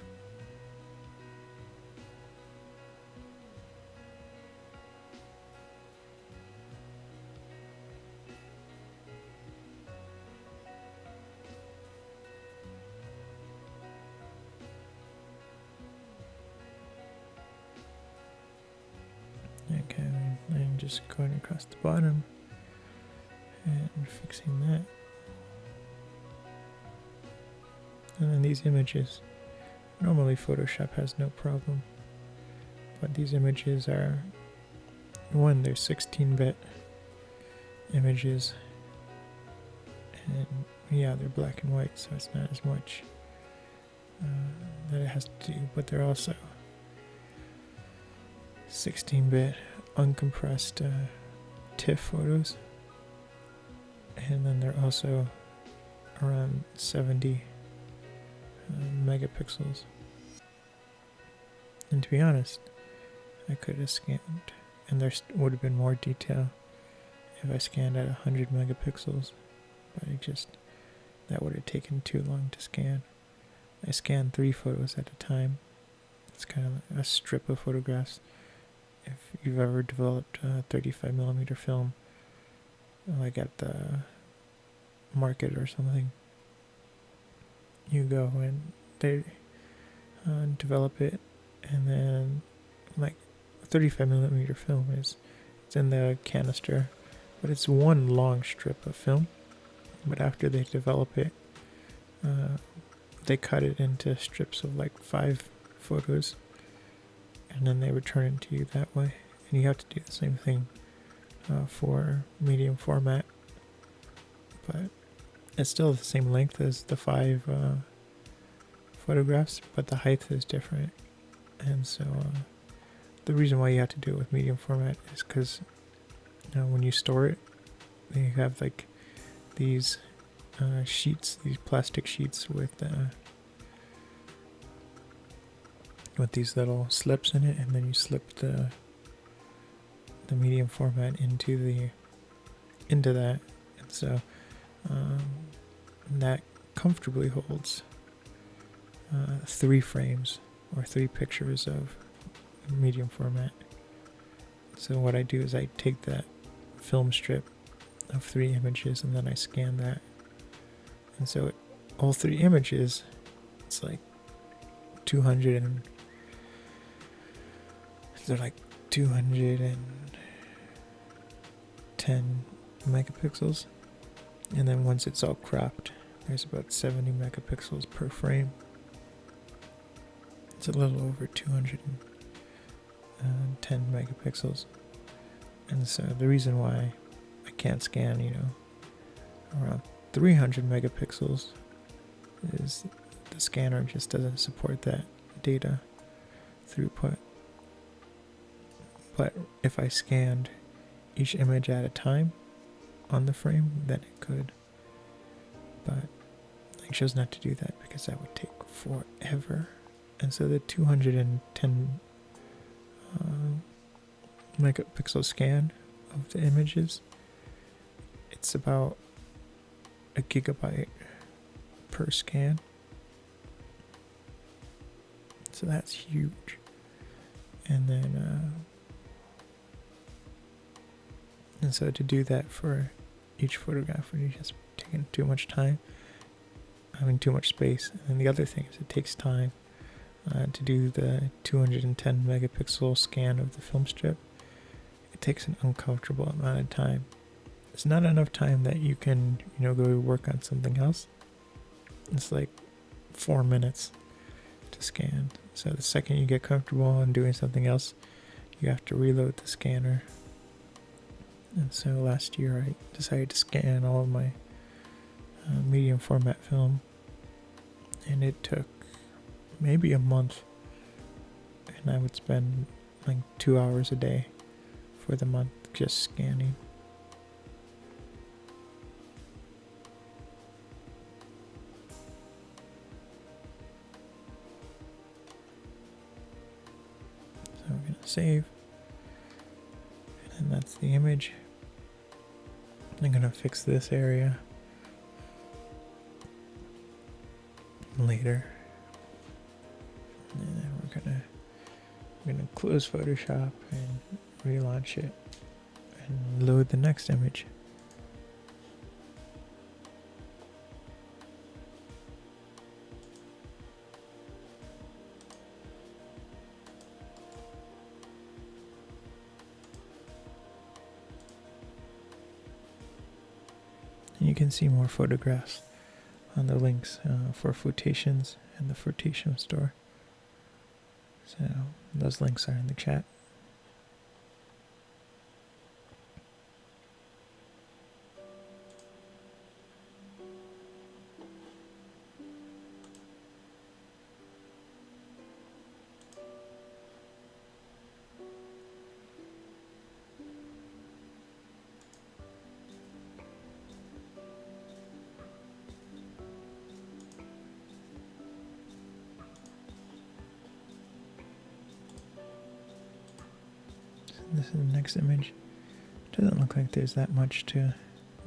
Okay, I'm just going across the bottom and fixing that. And then these images, normally Photoshop has no problem, but these images are, one, they're 16-bit images, and yeah, they're black and white, so it's not as much that it has to do, but they're also 16-bit uncompressed TIFF photos, and then they're also around 70 megapixels. And to be honest, I could have scanned, and there would have been more detail if I scanned at 100 megapixels, but that would have taken too long to scan. I scanned 3 photos at a time. It's kind of a strip of photographs. If you've ever developed a 35mm film, like at the market or something, you go and they develop it, and then like a 35mm film it's in the canister, but it's one long strip of film. But after they develop it, they cut it into strips of like 5 photos, and then they return it to you that way. And you have to do the same thing for medium format, but it's still the same length as the 5 photographs, but the height is different. And so the reason why you have to do it with medium format is because when you store it, you have like these sheets, these plastic sheets with these little slips in it, and then you slip the medium format into that, and so that comfortably holds 3 frames or 3 pictures of medium format. So what I do is I take that film strip of 3 images and then I scan that, and so all 3 images, it's like 210 megapixels, and then once it's all cropped, there's about 70 megapixels per frame. It's a little over 210 megapixels. And so the reason why I can't scan, around 300 megapixels is the scanner just doesn't support that data throughput. But if I scanned each image at a time on the frame, then it could. But I chose not to do that because that would take forever. And so the 210 megapixel scan of the images, it's about a gigabyte per scan. So that's huge. And then and so to do that for each photograph would be just taking too much time, too much space. And the other thing is it takes time to do the 210 megapixel scan of the film strip. It takes an uncomfortable amount of time. It's not enough time that you can, go work on something else. It's like 4 minutes to scan. So the second you get comfortable on doing something else, you have to reload the scanner. And so last year I decided to scan all of my medium format film, and it took maybe a month, and I would spend like 2 hours a day for the month just scanning. So we're going to save, and that's the image. I'm going to fix this area later. And then we're gonna close Photoshop and relaunch it and load the next image. And you can see more photographs on the links for Flotations and the Flotation store. So those links are in the chat. This is the next image. Doesn't look like there's that much to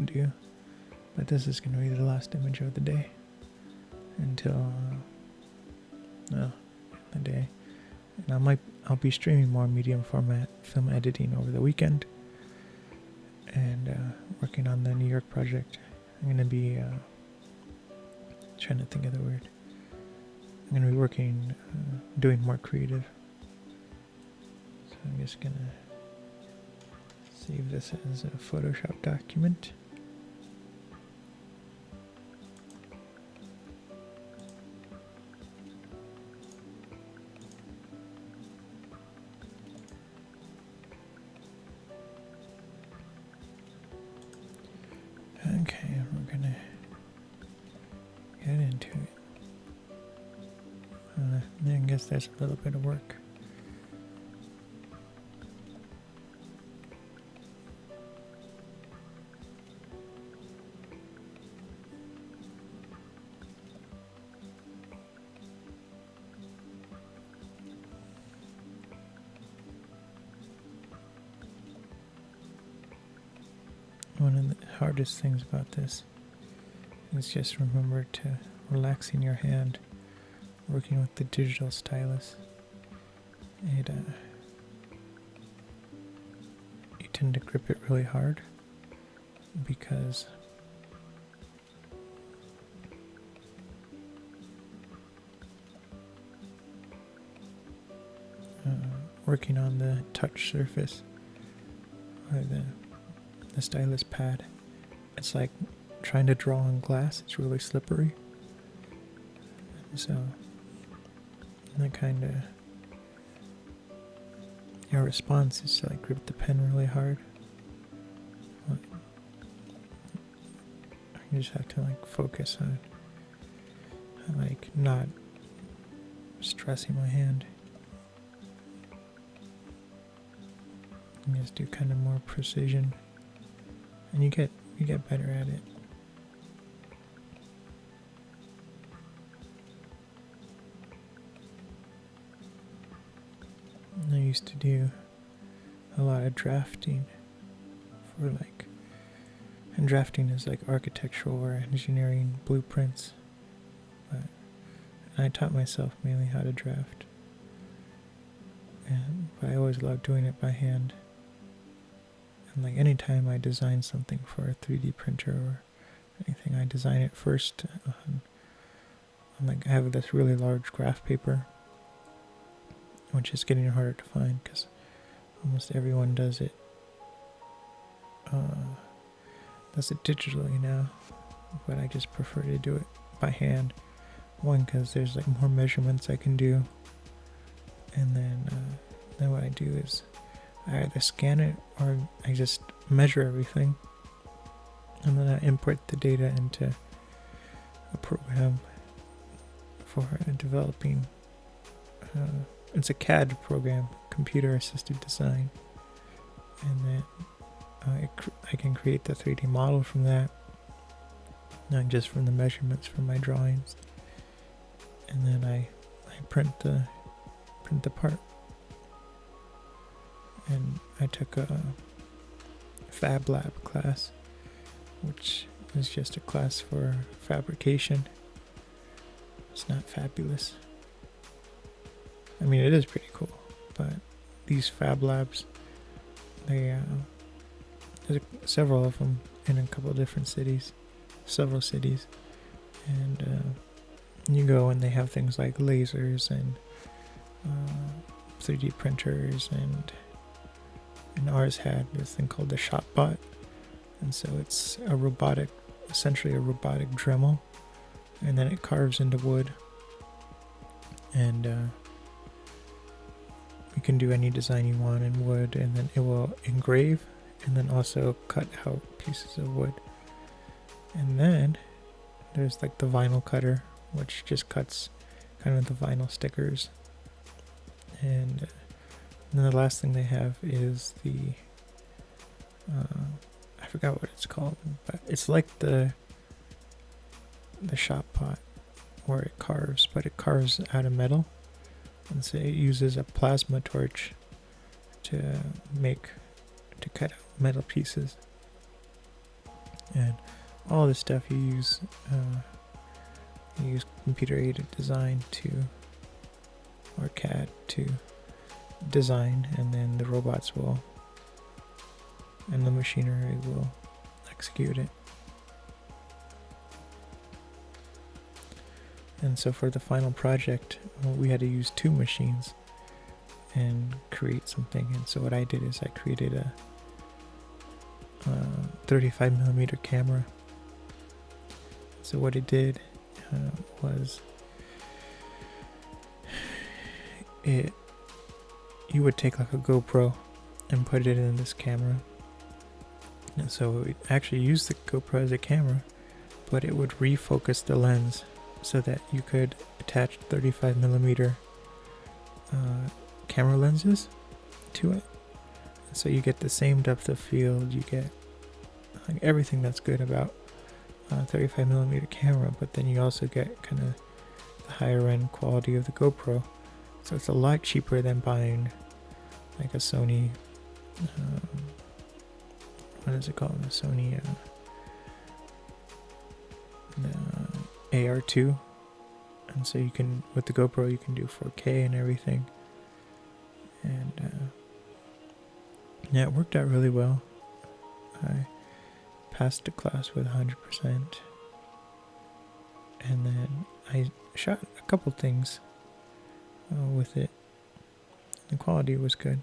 do, but this is going to be the last image of the day until the day. And I'll be streaming more medium format film editing over the weekend, and working on the New York project. I'm going to be trying to think of the word. I'm going to be working, doing more creative. So I'm just going to save this as a Photoshop document. Okay, we're gonna get into it. I guess there's a little bit of work. One of the hardest things about this is just remember to relaxing your hand working with the digital stylus. You tend to grip it really hard because working on the touch surface or the stylus pad, it's like trying to draw on glass. It's really slippery, so that kind of your response is to like grip the pen really hard. You just have to like focus on like not stressing my hand. And just do kind of more precision, and you get better at it. I used to do a lot of drafting for and drafting is like architectural or engineering blueprints, but I taught myself mainly how to draft, but I always loved doing it by hand. And like anytime I design something for a 3D printer or anything, I design it first I have this really large graph paper, which is getting harder to find because almost everyone does it digitally now, but I just prefer to do it by hand. One, because there's like more measurements I can do, and then what I do is I either scan it or I just measure everything, and then I import the data into a program for developing it's a CAD program, computer assisted design, and then I can create the 3D model from that, not just from the measurements from my drawings, and then I print the part. And I took a Fab Lab class, which is just a class for fabrication. It's not fabulous. I mean, it is pretty cool, but these Fab Labs, there's several of them in a couple of different cities, several cities, and you go and they have things like lasers and 3D printers, and ours had this thing called the ShopBot, and so it's essentially a robotic Dremel, and then it carves into wood, and you can do any design you want in wood, and then it will engrave and then also cut out pieces of wood. And then there's like the vinyl cutter, which just cuts kind of the vinyl stickers. And then the last thing they have is the I forgot what it's called, but it's like the shop pot where it carves, but it carves out of metal, and so it uses a plasma torch to cut out metal pieces. And all this stuff you use computer aided design or CAD to design, and then the robots and the machinery will execute it. And so for the final project, we had to use 2 machines and create something. And so what I did is I created a 35mm camera. So what it did was you would take like a GoPro and put it in this camera. And so it actually used the GoPro as a camera, but it would refocus the lens so that you could attach 35mm camera lenses to it. So you get the same depth of field, you get like everything that's good about 35mm camera, but then you also get kind of the higher end quality of the GoPro. So it's a lot cheaper than buying like a Sony, what is it called? The Sony the AR2. And so you can, with the GoPro, you can do 4K and everything. And yeah, it worked out really well. I passed the class with 100%. And then I shot a couple things with it. The quality was good.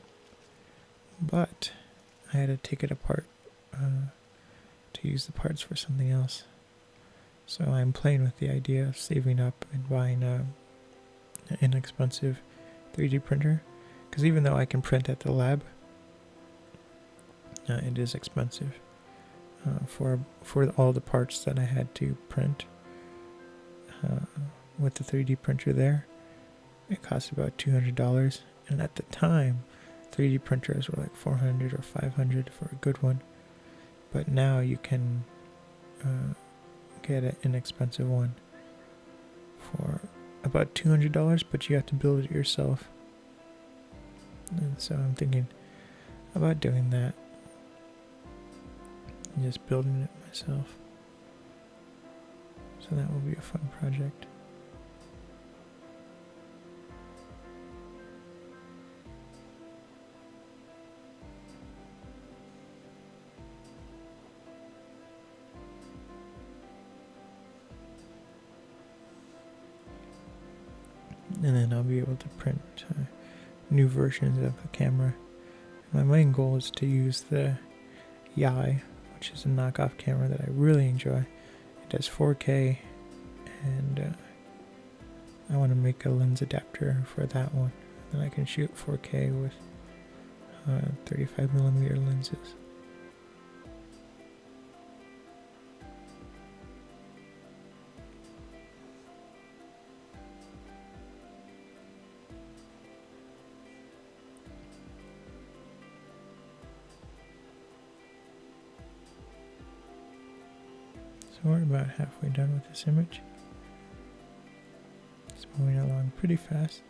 But I had to take it apart to use the parts for something else. So I'm playing with the idea of saving up and buying an inexpensive 3D printer. Because even though I can print at the lab, it is expensive for all the parts that I had to print with the 3D printer there. It cost about $200, and at the time 3D printers were like $400 or $500 for a good one, but now you can get an inexpensive one for about $200, but you have to build it yourself. And so I'm thinking about doing that, just building it myself. So that will be a fun project. And then I'll be able to print new versions of the camera. My main goal is to use the Yai, which is a knockoff camera that I really enjoy. It does 4K, and I want to make a lens adapter for that one. Then I can shoot 4K with 35mm lenses. So we're about halfway done with this image. It's moving along pretty fast.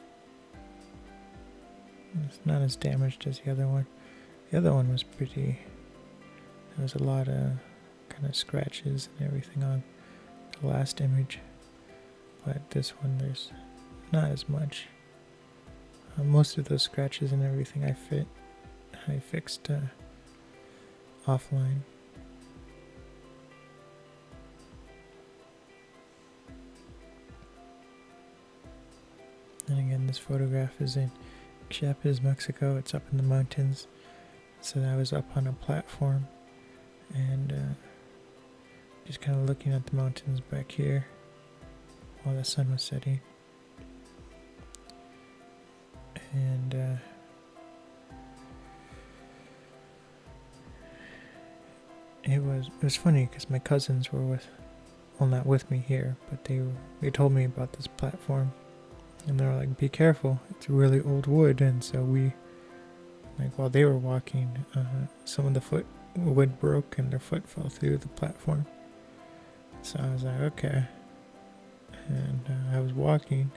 It's not as damaged as the other one. The other one was pretty... There was a lot of kind of scratches and everything on the last image. But this one, there's not as much. Most of those scratches and everything I fixed offline. And again, this photograph is in Chiapas, Mexico. It's up in the mountains. So I was up on a platform and just kind of looking at the mountains back here while the sun was setting. And it was funny because my cousins were not with me here, but they told me about this platform. And they were like, be careful, it's really old wood. And so while they were walking, some of the wood broke and their foot fell through the platform. So I was like, okay. And I was walking,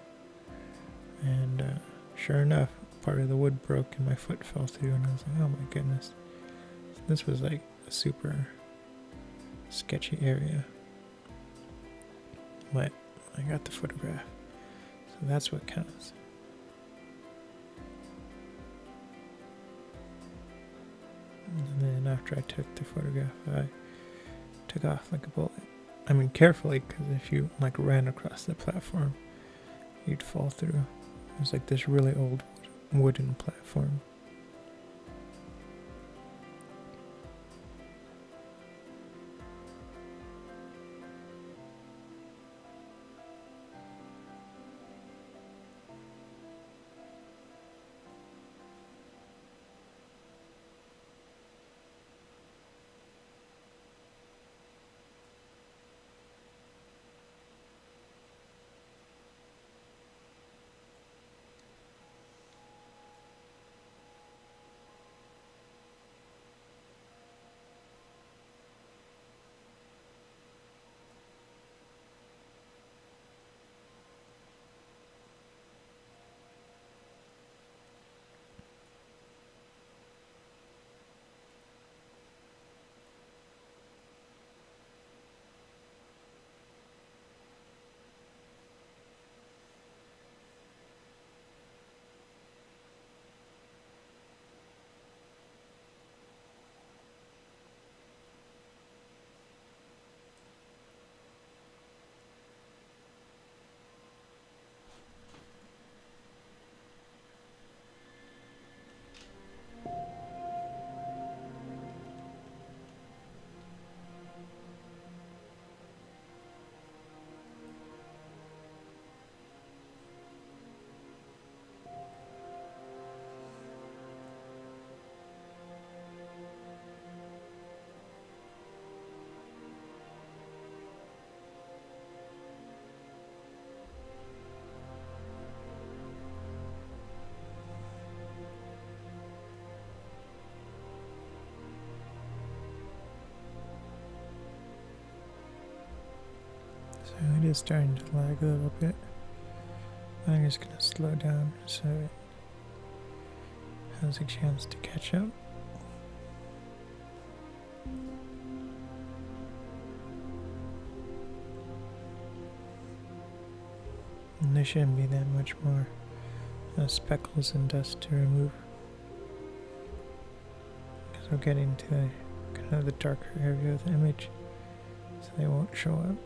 and sure enough, part of the wood broke and my foot fell through. And I was like, oh my goodness. So this was like a super sketchy area. But I got the photograph. So that's what counts. And then after I took the photograph, I took off like a bullet. I mean, carefully, because if you like ran across the platform, you'd fall through. It was like this really old wooden platform. So it is starting to lag a little bit. I'm just going to slow down so it has a chance to catch up. And there shouldn't be that much more speckles and dust to remove. Because we're getting to kind of the darker area of the image, so they won't show up.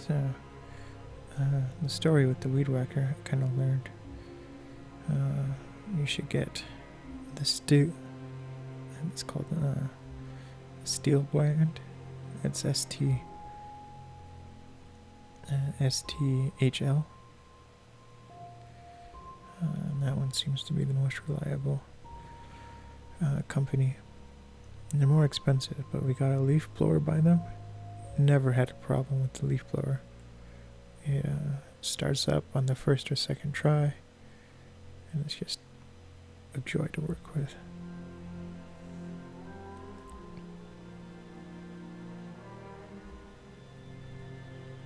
So, the story with the weed whacker, I kind of learned you should get the it's called steel brand. It's STHL. And that one seems to be the most reliable company. And they're more expensive, but we got a leaf blower by them. never had a problem with the leaf blower. It starts up on the first or second try, and it's just a joy to work with.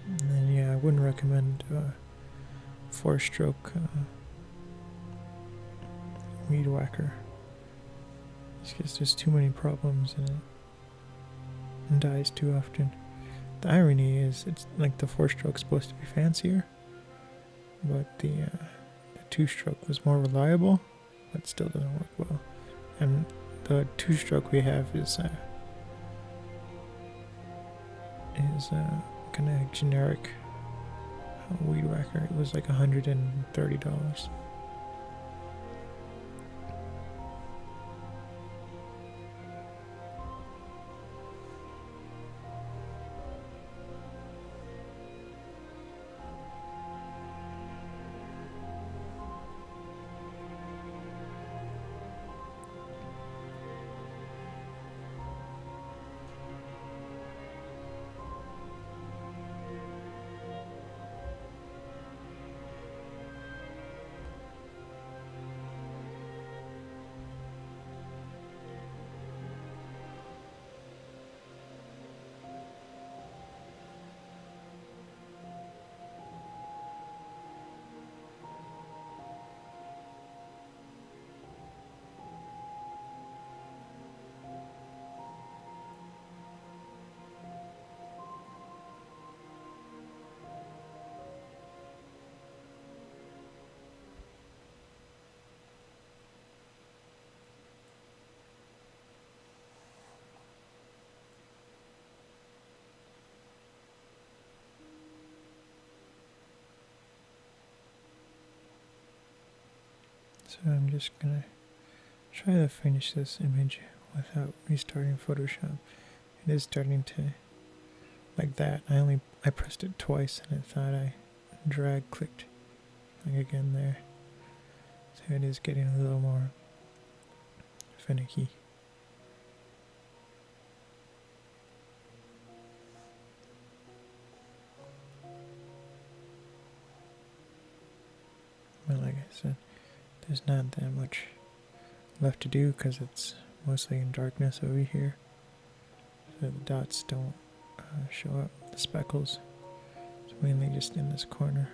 And then yeah, I wouldn't recommend 4-stroke weed whacker. It's just there's too many problems in it and dies too often. The irony is, it's like the 4-stroke's supposed to be fancier, but the 2-stroke was more reliable, but still doesn't work well. And the 2-stroke we have is kind of generic weed whacker. It was like $130. So I'm just gonna try to finish this image without restarting Photoshop. It is starting to, like that. I pressed it twice and it thought I drag clicked like again there. So it is getting a little more finicky. But like I said, there's not that much left to do because it's mostly in darkness over here. So the dots don't show up, the speckles. It's mainly just in this corner.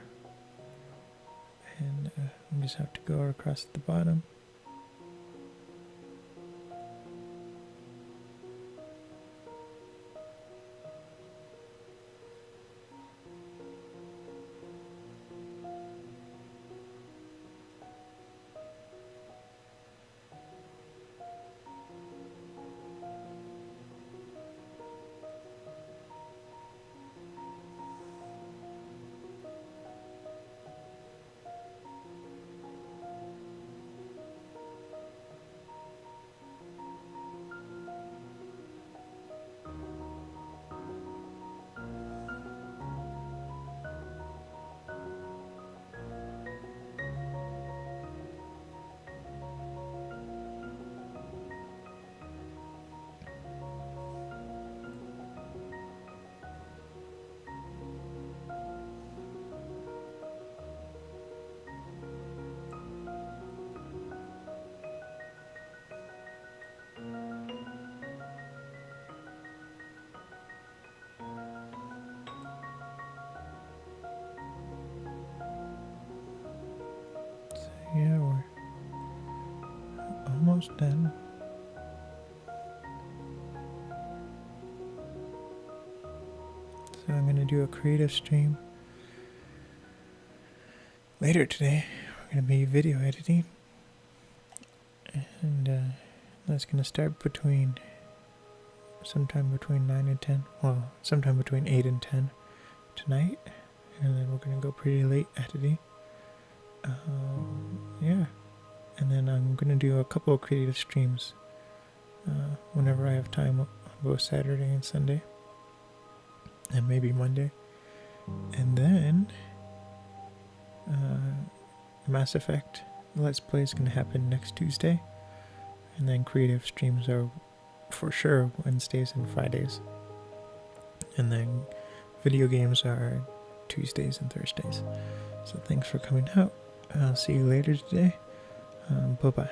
And we just have to go across the bottom. Yeah, we're almost done. So I'm going to do a creative stream later today. We're going to be video editing. And that's going to start sometime between 9 and 10. Well, sometime between 8 and 10 tonight. And then we're going to go pretty late editing. Yeah, and then I'm gonna do a couple of creative streams whenever I have time on both Saturday and Sunday, and maybe Monday. And then Mass Effect Let's Play is gonna happen next Tuesday, and then creative streams are for sure Wednesdays and Fridays. And then video games are Tuesdays and Thursdays. So thanks for coming out. I'll see you later today. Bye-bye.